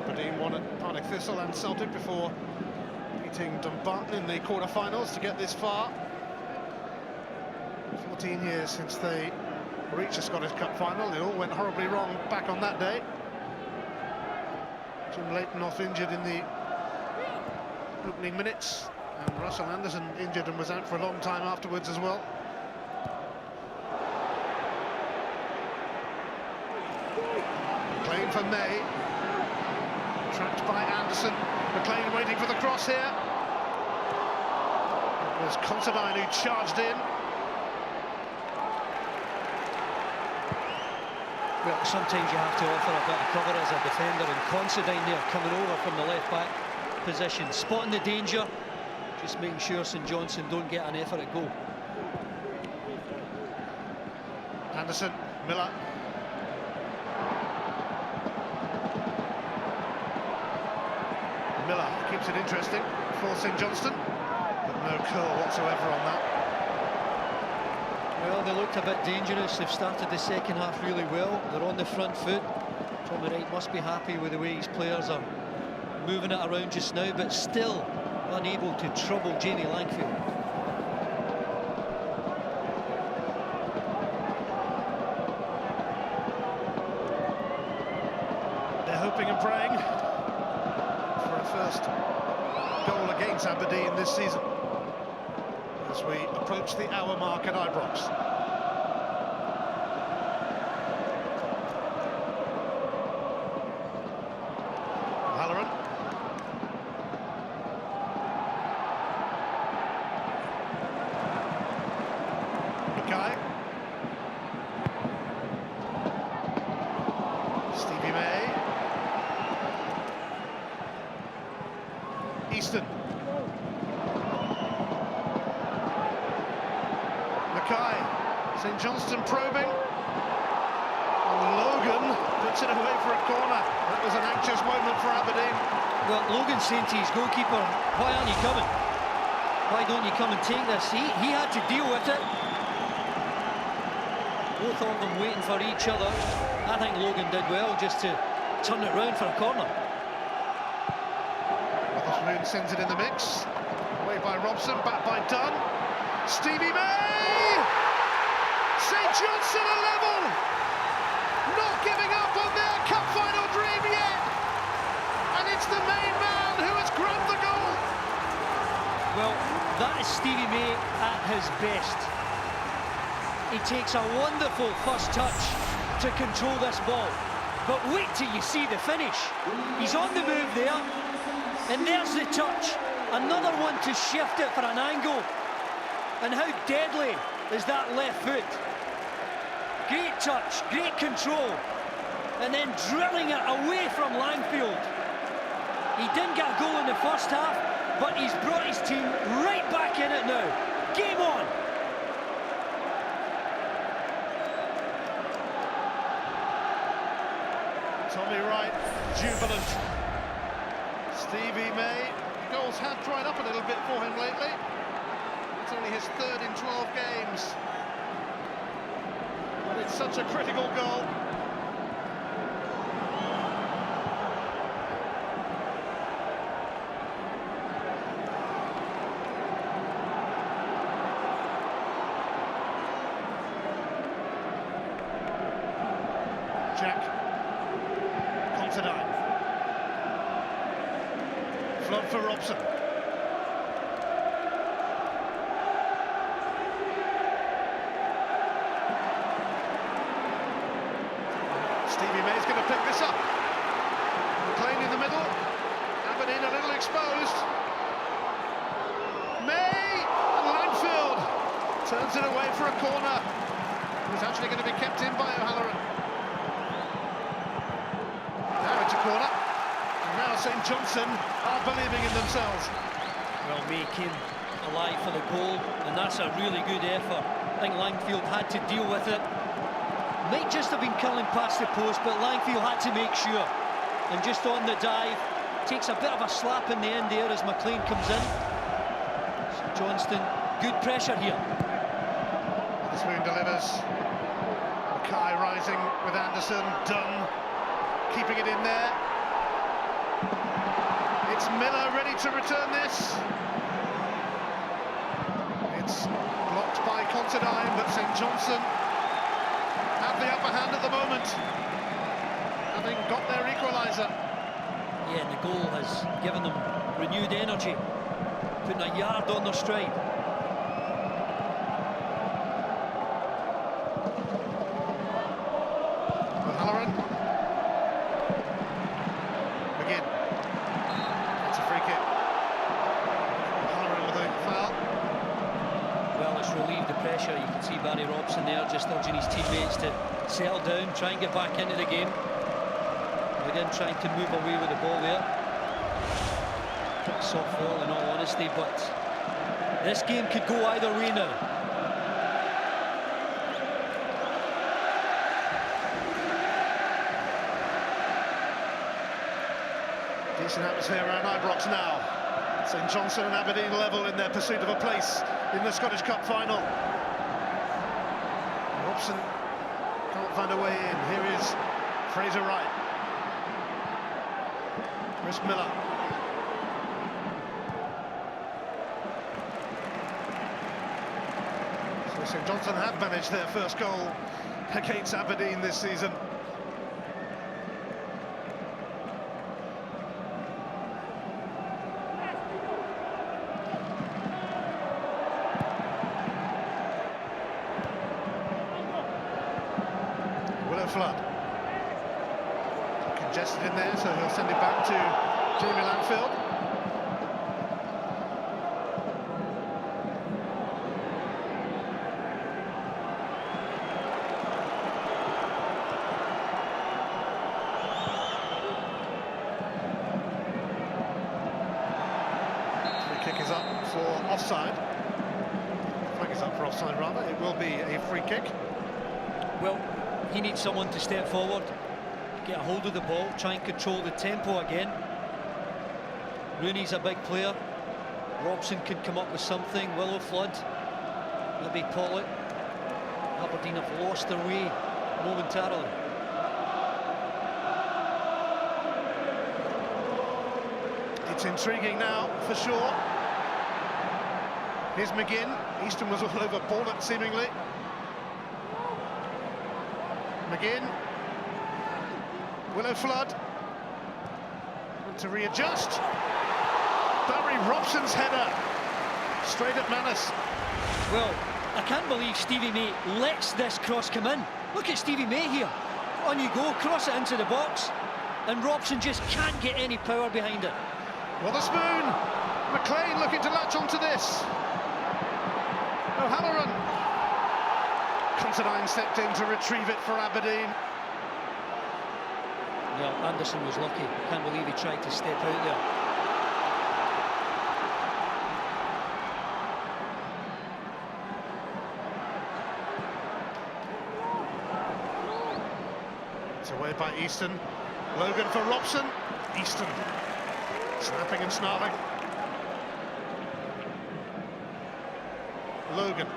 Aberdeen won at Partick Thistle and Celtic before beating Dumbarton in the quarter-finals to get this far. 14 years since they reached the Scottish Cup final. They all went horribly wrong back on that day. Jim Leighton off injured in the opening minutes, and Russell Anderson injured and was out for a long time afterwards as well. McLean for May, trapped by Anderson. McLean waiting for the cross here. It was Considine who charged in. Well, sometimes you have to offer a bit of cover as a defender, and Considine there coming over from the left-back position, spotting the danger, just making sure St Johnstone don't get an effort at goal. Anderson, Miller. Miller keeps it interesting for St Johnstone, but no curl whatsoever on that. Well, they looked a bit dangerous. They've started the second half really well. They're on the front foot. Tommy Wright must be happy with the way his players are moving it around just now, but still unable to trouble Jamie Langfield. They're hoping and praying for a first goal against Aberdeen this season as we approach the hour mark at Ibrox. Halloran. Mackay. Stevie May. Easton. Mackay. St Johnstone probing. And Logan puts it away for a corner. That was an anxious moment for Aberdeen. Well, Logan's saying to his goalkeeper, why aren't you coming? Why don't you come and take this? He had to deal with it. Both of them waiting for each other. I think Logan did well just to turn it round for a corner. Witherspoon sends it in the mix. Away by Robson, back by Dunn. Stevie May! St Johnstone are level! Not giving up on their cup final dream yet! And it's the main man who has grabbed the goal! Well, that is Stevie May at his best. He takes a wonderful first touch to control this ball. But wait till you see the finish. He's on the move there, and there's the touch. Another one to shift it for an angle. And how deadly is that left foot? Great touch, great control, and then drilling it away from Langfield. He didn't get a goal in the first half, but he's brought his team right back in it now. Game on! Tommy Wright, jubilant. Stevie May, goals have dried up a little bit for him lately. It's only his third in 12 games. But it's such a critical goal. Jack Considine. Flood for Robson. Stevie May's going to pick this up. McLean in the middle. Aberdeen a little exposed. Turns it away for a corner. It was actually going to be kept in by O'Halloran. Now it's a corner. And now St Johnstone are believing in themselves. Well, May came alive for the goal, and that's a really good effort. I think Langfield had to deal with it. Might just have been curling past the post, but Langfield had to make sure. And just on the dive, takes a bit of a slap in the end there as McLean comes in. So Johnstone, good pressure here. Spoon delivers. Mackay rising with Anderson. Dunn keeping it in there. It's Miller ready to return this. It's blocked by Considine, but St Johnstone have the upper hand at the moment, having got their equaliser. Yeah, and the goal has given them renewed energy, putting a yard on their stride. O'Halloran. Again. It's a free kick. O'Halloran with a foul. Well, it's relieved the pressure. You can see Barry Robson there just urging his teammates to settle down, try and get back into the game. Again, trying to move away with the ball there. Soft ball, in all honesty, but this game could go either way now. Decent atmosphere around Ibrox now. St Johnstone and Aberdeen level in their pursuit of a place in the Scottish Cup final. Robson can't find a way in. Here is Fraser Wright. Chris Miller. So St Johnstone have managed their first goal against Aberdeen this season. Flood. Congested in there, so he'll send it back to Jamie Langfield. Free kick is up for offside. Flag is up for offside, rather. It will be a free kick. Well, he needs someone to step forward, get a hold of the ball, try and control the tempo again. Rooney's a big player. Robson could come up with something. Willow Flood, maybe Pollock. Aberdeen have lost their way momentarily. It's intriguing now, for sure. Here's McGinn. Easton was all over Pollock, seemingly. McGinn, Willow Flood, to readjust. Barry Robson's header, straight at Manus. Well, I can't believe Stevie May lets this cross come in. Look at Stevie May here. On you go, cross it into the box, and Robson just can't get any power behind it. Wotherspoon, McLean looking to latch onto this. O'Halloran. Considine stepped in to retrieve it for Aberdeen. Well, Anderson was lucky. Can't believe he tried to step out there. It's away by Easton. Logan for Robson. Easton snapping and snarling. Logan.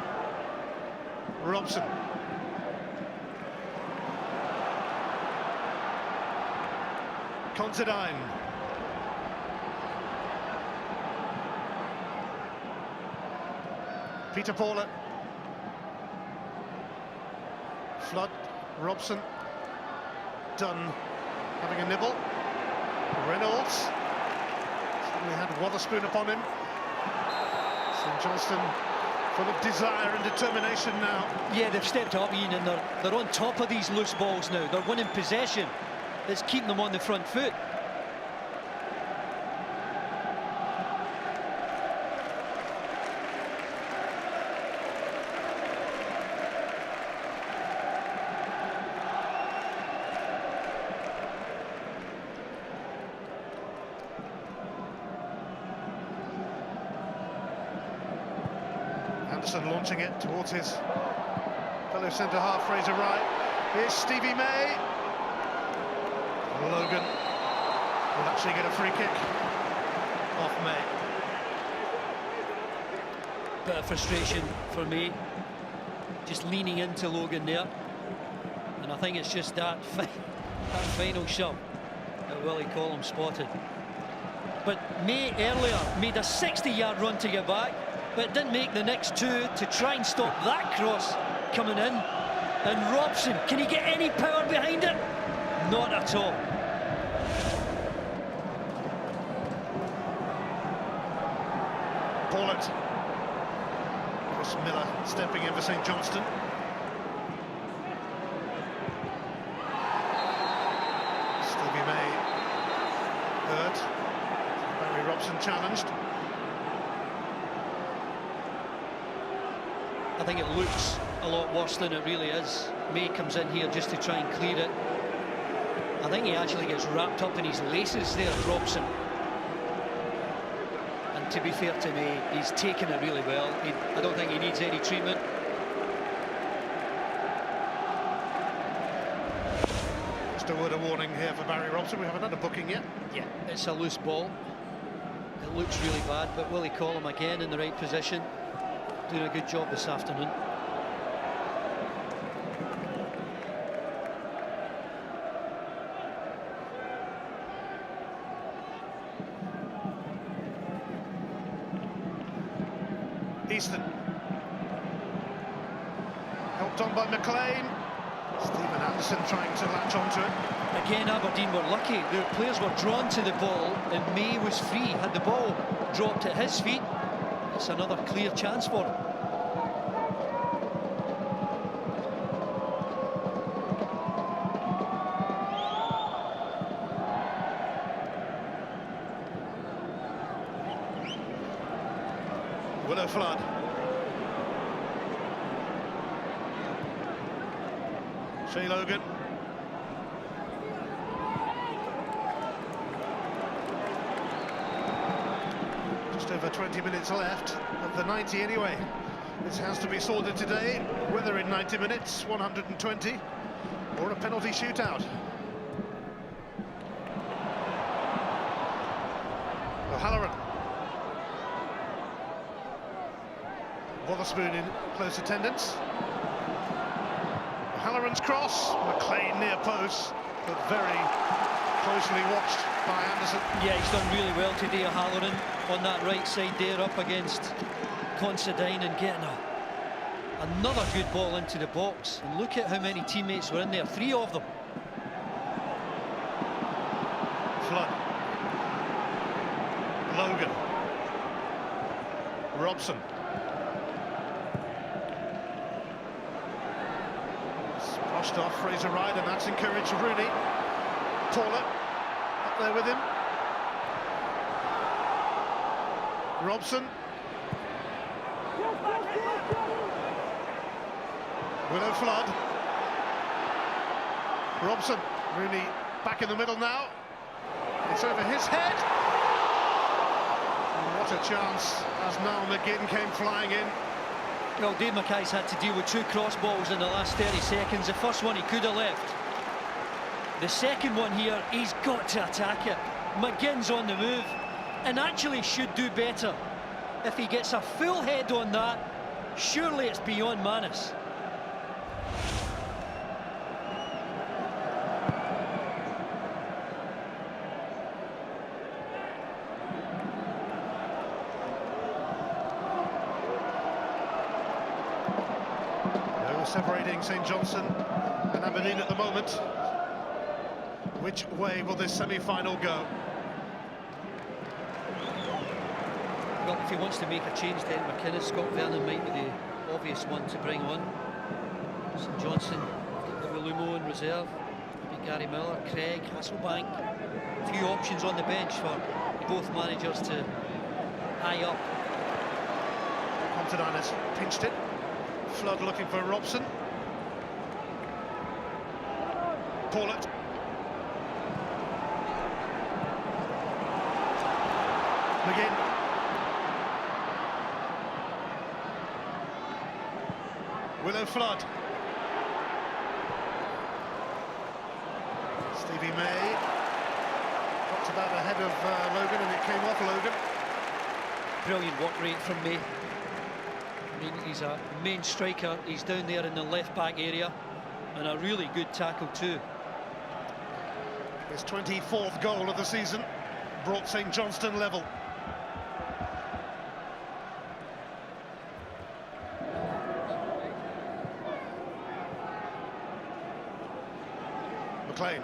Robson. Considine. Peter Paula. Flood. Robson. Dunn having a nibble. Reynolds. Suddenly had Wotherspoon upon him. St Johnstone full of desire and determination now. Yeah, they've stepped up, Ian, and they're on top of these loose balls now. They're winning possession. It's keeping them on the front foot. Anderson launching it towards his fellow centre-half, Fraser Wright. Here's Stevie May. Logan will actually get a free kick off May. Bit of frustration for me, just leaning into Logan there, and I think it's just that final shot that Willie Collum spotted. But May earlier made a 60-yard run to get back, but didn't make the next two to try and stop that cross coming in. And Robson, can he get any power behind it? Not at all. Paulett. Chris Miller stepping in for St Johnstone. Stevie May hurt. Barry Robson challenged. I think it looks a lot worse than it really is. May comes in here just to try and clear it. I think he actually gets wrapped up in his laces there, Robson. And to be fair to May, he's taken it really well. I don't think he needs any treatment. Just a word of warning here for Barry Robson. We haven't had a booking yet. Yeah, it's a loose ball. It looks really bad, but Willie Collum again in the right position. Doing a good job this afternoon. Easton. Helped on by McLean. Stephen Anderson trying to latch onto it. Again, Aberdeen were lucky. Their players were drawn to the ball and May was free. Had the ball dropped at his feet, it's another clear chance for him. Willow Flood. Shea Logan. Just over 20 minutes left of the 90 anyway. This has to be sorted today, whether in 90 minutes, 120, or a penalty shootout. O'Halloran. Wotherspoon in close attendance. O'Halloran's cross, McLean near post, but very closely watched by Anderson. Yeah, he's done really well today, O'Halloran, on that right side there up against Considine and getting another good ball into the box. And look at how many teammates were in there, 3 of them. Flood. Logan. Robson. Splashed off Fraser Wright, and that's encouraged Rooney. Paulett up there with him. Robson. Willow Flood. Robson. Rooney back in the middle now. It's over his head. And what a chance as Niall McGinn came flying in. Well, Dave Mackay's had to deal with 2 cross balls in the last 30 seconds. The first one he could have left. The second one here, he's got to attack it. McGinn's on the move and actually should do better. If he gets a full head on that, surely it's beyond manners. Separating St Johnstone and Aberdeen at the moment. Which way will this semi-final go? Well, if he wants to make a change, then McKinnon, Scott Vernon might be the obvious one to bring on. St Johnstone, Lumo in reserve, maybe Gary Miller, Craig, Hasselbank. A few options on the bench for both managers to eye up. Considine has pinched it. Flood looking for Robson. Paulett. McGinn. Willow Flood. Stevie May got about ahead of Logan, and it came off Logan. Brilliant work rate from May. I mean, he's a main striker. He's down there in the left-back area, and a really good tackle too. His 24th goal of the season brought St Johnstone level. McLean.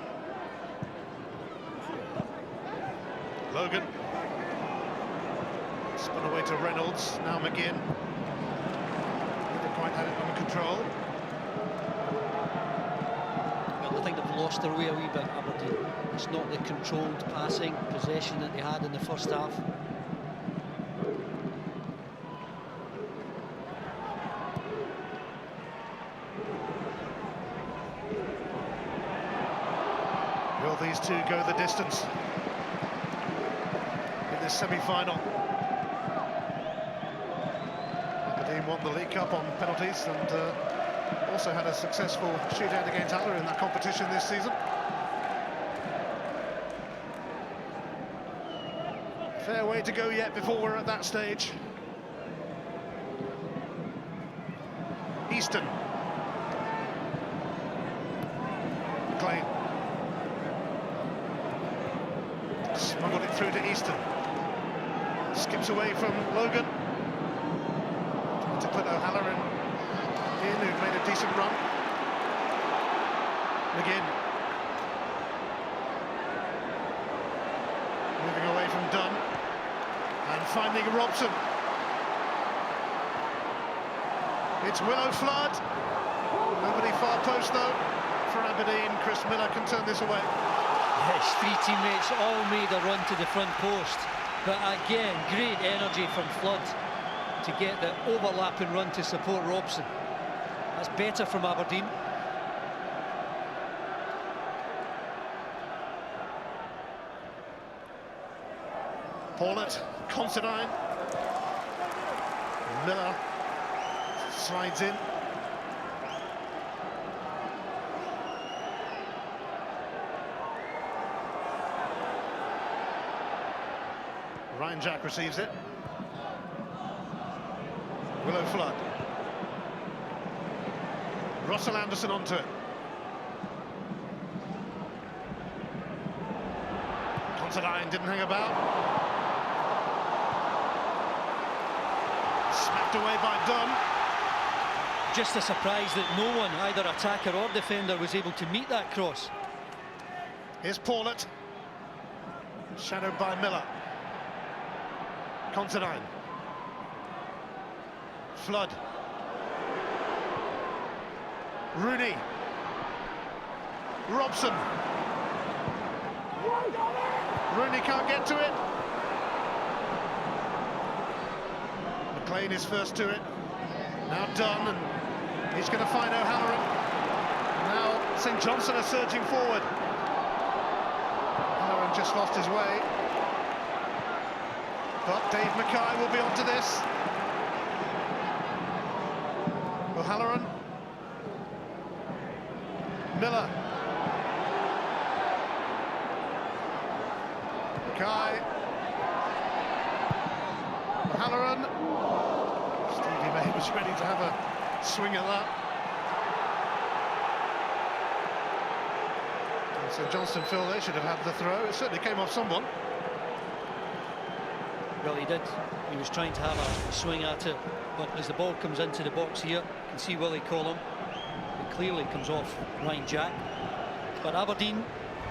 Logan. Spun away to Reynolds, now McGinn. Never quite had it under control. Well, I think they've lost their way a wee bit, Aberdeen. It's not the controlled passing, possession that they had in the first half. Will these two go the distance in this semi-final? Aberdeen won the League Cup on penalties and also had a successful shootout against Haller in that competition this season. Fair way to go yet before we're at that stage. Easton. McLean. Smuggled it through to Easton. Skips away from Logan. Trying to put O'Halloran in, who made a decent run. McGinn. Moving away from Dunn. And finding Robson. It's Willow Flood. Nobody far post though for Aberdeen. Chris Miller can turn this away. His three teammates all made a run to the front post, but again, great energy from Flood to get the overlapping run to support Robson. That's better from Aberdeen. Paulett, Considine. Miller slides in. Ryan Jack receives it. Willow Flood. Russell Anderson onto it. Considine didn't hang about. Smacked away by Dunn. Just a surprise that no one, either attacker or defender, was able to meet that cross. Here's Paulett. Shadowed by Miller. Considine. Flood. Rooney. Robson. Rooney can't get to it. McLean is first to it. Now Dunn, and he's going to find O'Halloran. Now St Johnstone are surging forward. O'Halloran just lost his way. But Dave Mackay will be onto this. O'Halloran. Miller. Mackay. O'Halloran. Stevie May was ready to have a swing at that. And so Johnstone feel they should have had the throw. It certainly came off someone. Well, he did. He was trying to have a swing at it, but as the ball comes into the box here, you can see Willie Collum. It clearly comes off Ryan Jack. But Aberdeen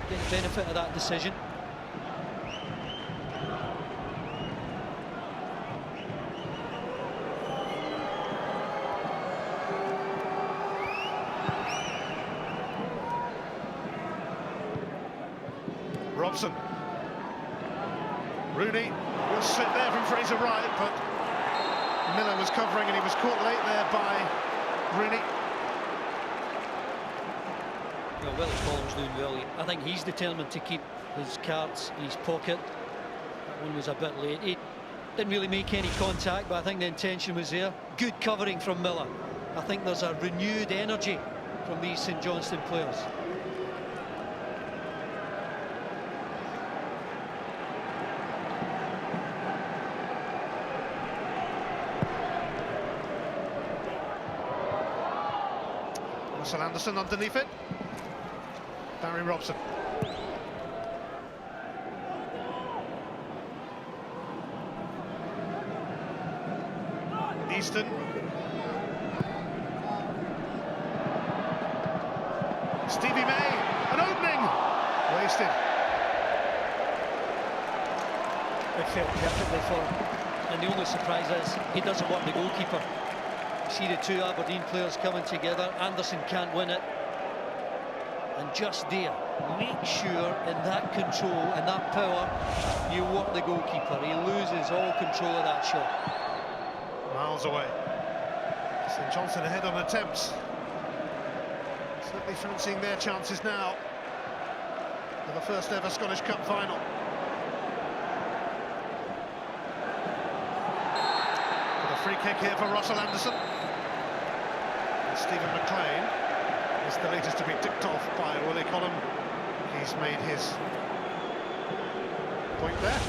get the benefit of that decision. Robson. Rooney will slip there from Fraser Wright, but Miller was covering and he was caught late there by Rooney. Well, Willie Collum's doing well. I think he's determined to keep his cards in his pocket. That one was a bit late. He didn't really make any contact, but I think the intention was there. Good covering from Miller. I think there's a renewed energy from these St Johnstone players. Russell Anderson underneath it. Barry Robson. Easton. Stevie May, an opening! Wasted. It felt perfectly for him. And the only surprise is he doesn't want the goalkeeper. You see the two Aberdeen players coming together. Anderson can't win it. And just there, make sure in that control and that power, you work the goalkeeper. He loses all control of that shot. Miles away. St Johnstone ahead on attempts. Certainly fancying their chances now for the first ever Scottish Cup final. But a free kick here for Russell Anderson. And Stephen McLean is the latest to be ticked off by Willie Collum. He's made his point there.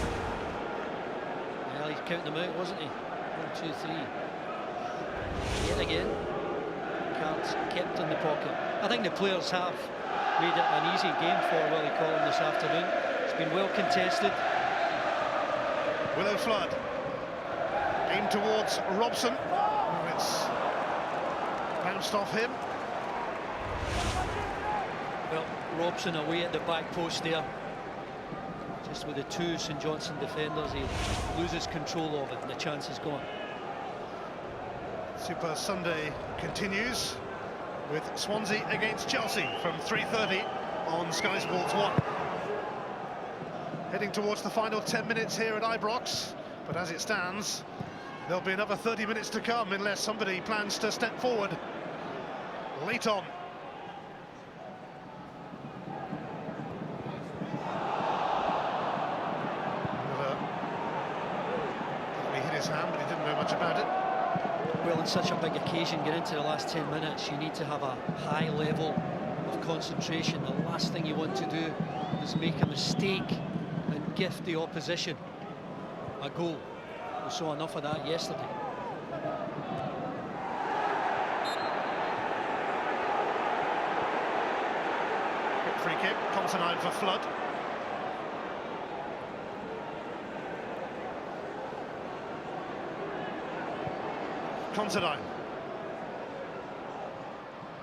Well, he's counting them out, wasn't he? 1, 2, 3. Yet again, cards kept in the pocket. I think the players have made it an easy game for Willie Collum this afternoon. It's been well contested. Willow Flood aimed towards Robson. Oh, it's bounced off him. Well, Robson away at the back post there. Just with the two St Johnstone defenders, he loses control of it and the chance is gone. Super Sunday continues with Swansea against Chelsea from 3:30 on Sky Sports 1. Heading towards the final 10 minutes here at Ibrox, but as it stands, there'll be another 30 minutes to come unless somebody plans to step forward late on. He hit his hand, but he didn't know much about it. Well, in such a big occasion, get into the last 10 minutes, you need to have a high level of concentration. The last thing you want to do is make a mistake and gift the opposition a goal. We saw enough of that yesterday. Quick free kick, Considine for Flood. Considine.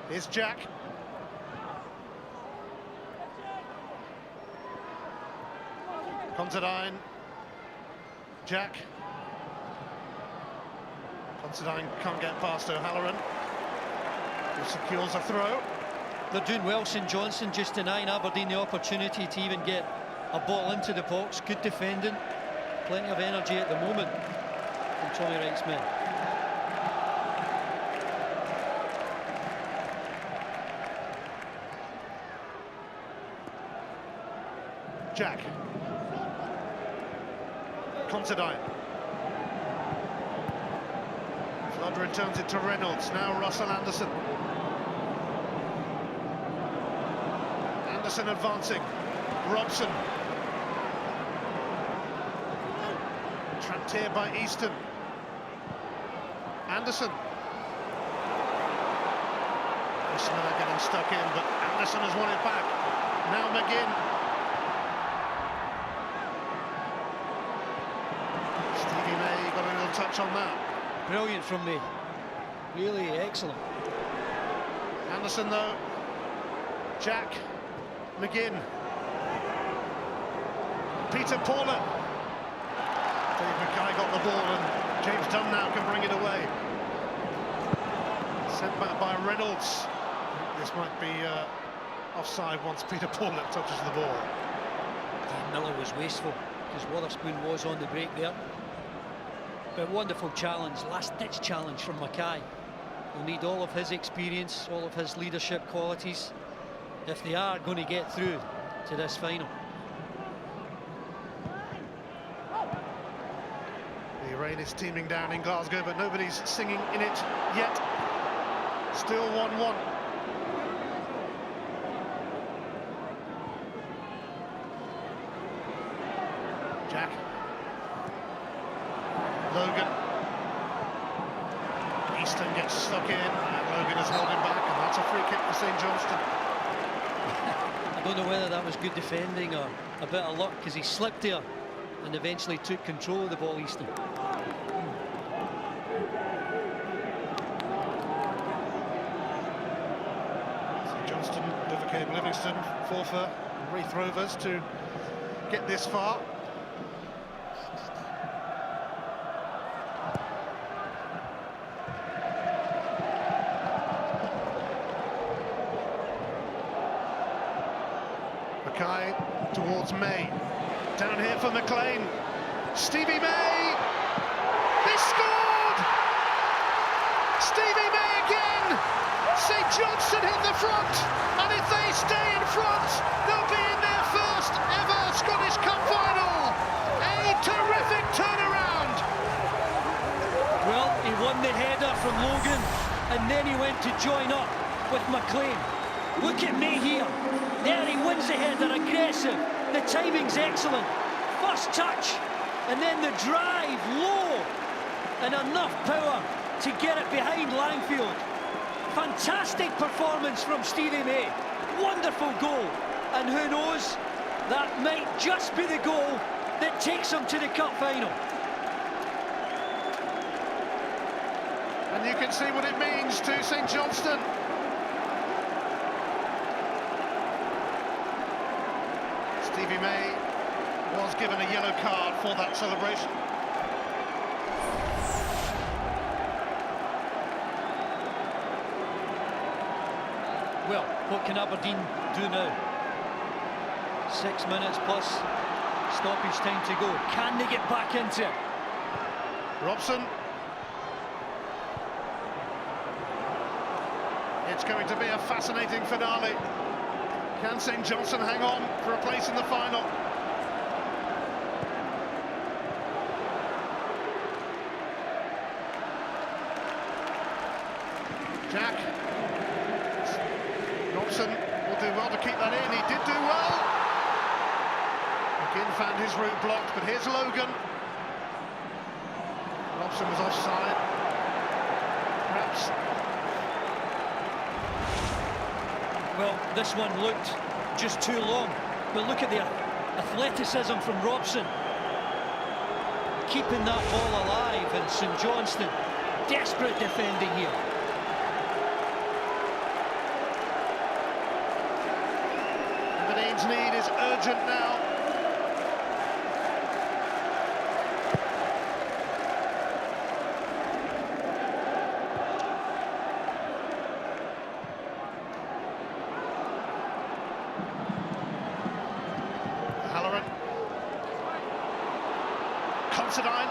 Here's Jack. Considine. Jack. Considine can't get past O'Halloran, who secures a throw. They're doing well, St Johnstone, just denying Aberdeen the opportunity to even get a ball into the box. Good defending, plenty of energy at the moment from Tommy Wright's men. Jack. Considine. Flood returns it to Reynolds, now Russell Anderson. Anderson advancing. Robson. Trapped here by Easton. Anderson. Smith getting stuck in, but Anderson has won it back. Now McGinn. Stevie May got a little touch on that. Brilliant from me. Really excellent. Anderson though. Jack. McGinn. Peter Paula. Dave Mackay got the ball and James Dunn now can bring it away. Sent back by Reynolds. This might be offside once Peter Paula touches the ball. Miller was wasteful because Wotherspoon was on the break there. But wonderful challenge, last-ditch challenge from Mackay. He'll need all of his experience, all of his leadership qualities if they are going to get through to this final. The rain is teeming down in Glasgow, but nobody's singing in it yet. Still 1-1. Jack. Logan. Easton gets stuck in, and Logan is holding back, and that's a free kick for St Johnstone. I don't know whether that was good defending or a bit of luck, because he slipped there and eventually took control of the ball, Easton. St Johnstone overcame Livingston, Forfar, and Wraith Rovers to get this far. Mackay towards May. Down here for McLean. Stevie May! They scored! Stevie May again! St Johnstone hit the front, and if they stay in front, they'll be in their first ever Scottish Cup final. A terrific turnaround. Well, he won the header from Logan, and then he went to join up with McLean. Look at May here. There he wins the header, aggressive. The timing's excellent. First touch, and then the drive low, and enough power to get it behind Langfield. Fantastic performance from Stevie May. Wonderful goal. And who knows, that might just be the goal that takes him to the cup final. And you can see what it means to St Johnstone. Stevie May was given a yellow card for that celebration. Well, what can Aberdeen do now? 6 minutes plus stoppage time to go. Can they get back into it? Robson. It's going to be a fascinating finale. Can St Johnstone hang on for a place in the final? Jack. Robson will do well to keep that in. He did do well. McGinn found his route blocked, but here's Logan. Robson was offside. Perhaps. Well, this one looked just too long, but look at the athleticism from Robson. Keeping that ball alive, and St Johnstone, desperate defending here. Aberdeen's need is urgent now. Considine.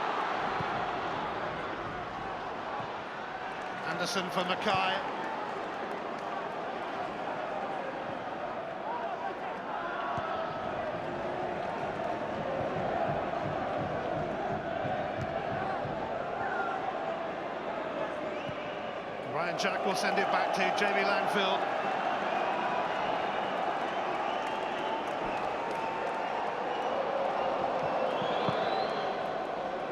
Anderson for Mackay. Ryan Jack will send it back to Jamie Langfield.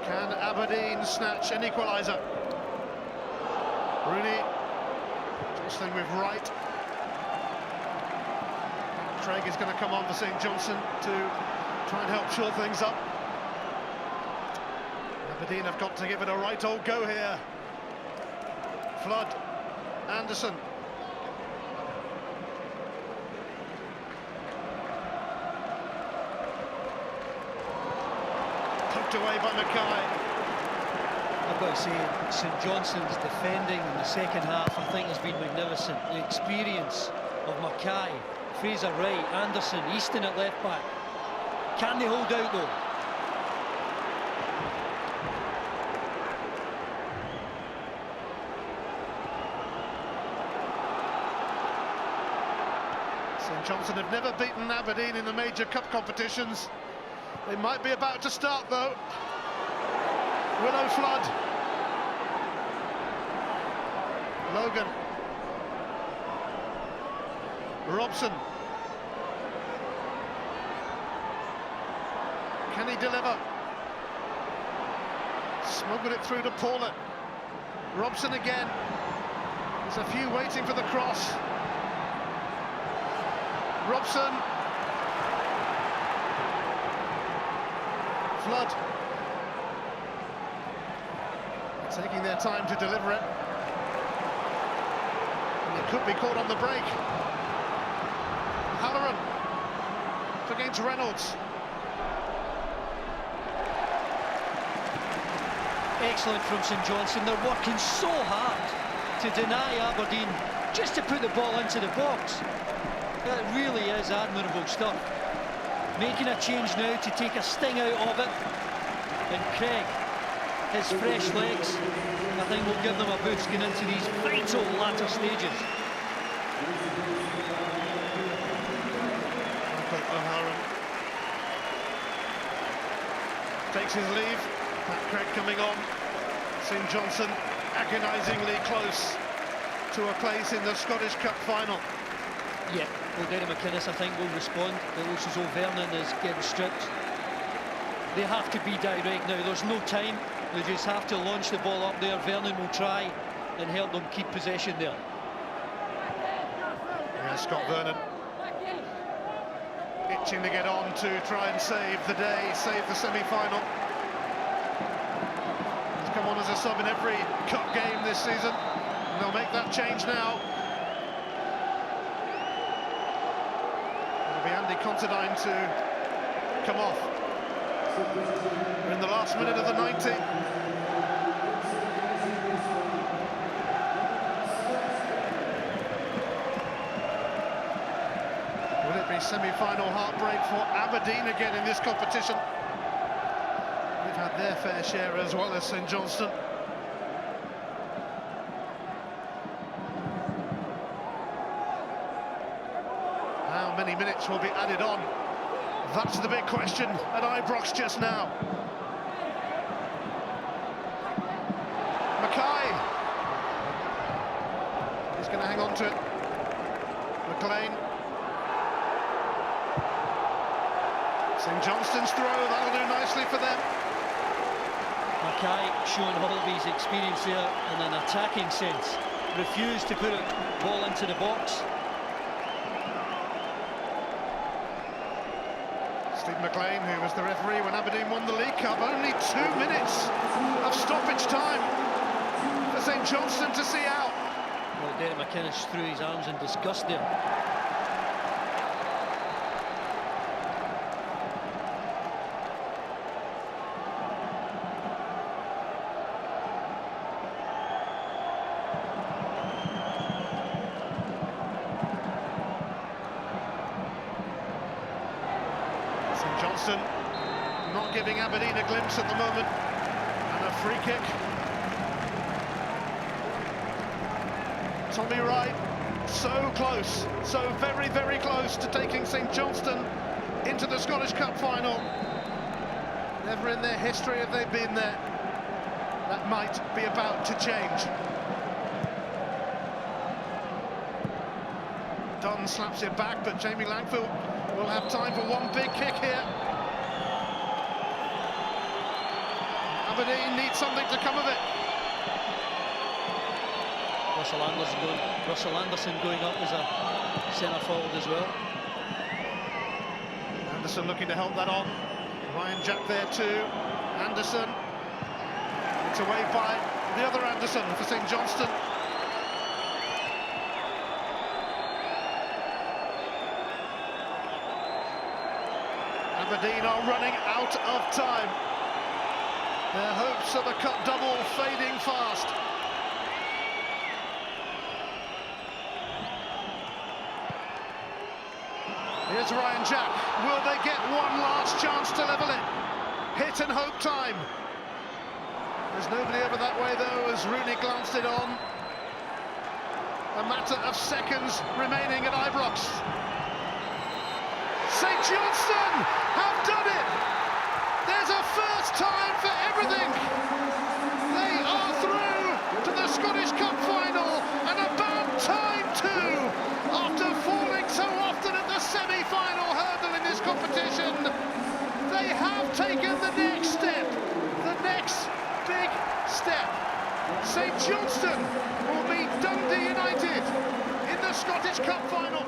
Can Aberdeen snatch an equaliser? Rooney jostling with Wright. Craig is going to come on for St Johnstone to try and help shore things up. Aberdeen have got to give it a right old go here. Flood, Anderson. Poked away by Mackay. I've got to say, St Johnstone's defending in the second half, I think, has been magnificent. The experience of Mackay, Fraser Wright, Anderson, Easton at left back. Can they hold out though? St Johnstone have never beaten Aberdeen in the major cup competitions. They might be about to start though. Willow Flood. Logan. Robson. Can he deliver? Smuggled it through to Paulett. Robson again. There's a few waiting for the cross. Robson. Flood. Taking their time to deliver it. And it could be caught on the break. Halloran against Reynolds. Excellent from St Johnstone. They're working so hard to deny Aberdeen just to put the ball into the box. It really is admirable stuff. Making a change now to take a sting out of it. And Craig, his fresh legs, I think will give them a boost going into these vital latter stages. O'Halloran takes his leave. Pat Craig coming on. St Johnstone agonisingly close to a place in the Scottish Cup final. Yeah, well, Derry McInnes, I think, will respond. It looks as though Vernon is getting stripped. They have to be direct now. There's no time. They just have to launch the ball up there. Vernon will try and help them keep possession there. Yeah, Scott Vernon itching to get on to try and save the day, save the semi-final. He's come on as a sub in every cup game this season, and they'll make that change now. It'll be Andy Considine to come off. We're in the last minute of the 90. Will it be semi-final heartbreak for Aberdeen again in this competition? They've had their fair share as well as St Johnstone. How many minutes will be added on? That's the big question at Ibrox just now. Mackay. He's going to hang on to it. McLean. St Johnstone's throw, that'll do nicely for them. Mackay showing all of his experience there in an attacking sense. Refused to put a ball into the box. Steve McLean, who was the referee when Aberdeen won the League Cup, only 2 minutes of stoppage time for St Johnstone to see out. Well, Derek McInnes threw his arms in disgust there. Johnstone not giving Aberdeen a glimpse at the moment, and a free kick. Tommy Wright, so close, so very, very close to taking St Johnstone into the Scottish Cup final. Never in their history have they been there. That might be about to change. Dunn slaps it back, but Jamie Langfield will have time for one big kick here. Aberdeen needs something to come of it. Russell Anderson going up as a centre forward as well. Anderson looking to help that on. Ryan Jack there too. Anderson. It's away by the other Anderson for St Johnstone. Aberdeen are running out of time. Their hopes of a cup double fading fast. Here's Ryan Jack. Will they get one last chance to level it? Hit and hope time. There's nobody over that way though as Rooney glanced it on. A matter of seconds remaining at Ibrox. St Johnstone have done it! There's a first time for everything! They are through to the Scottish Cup final, and about time too, after falling so taken the next step, the next big step. St Johnstone will meet Dundee United in the Scottish Cup final.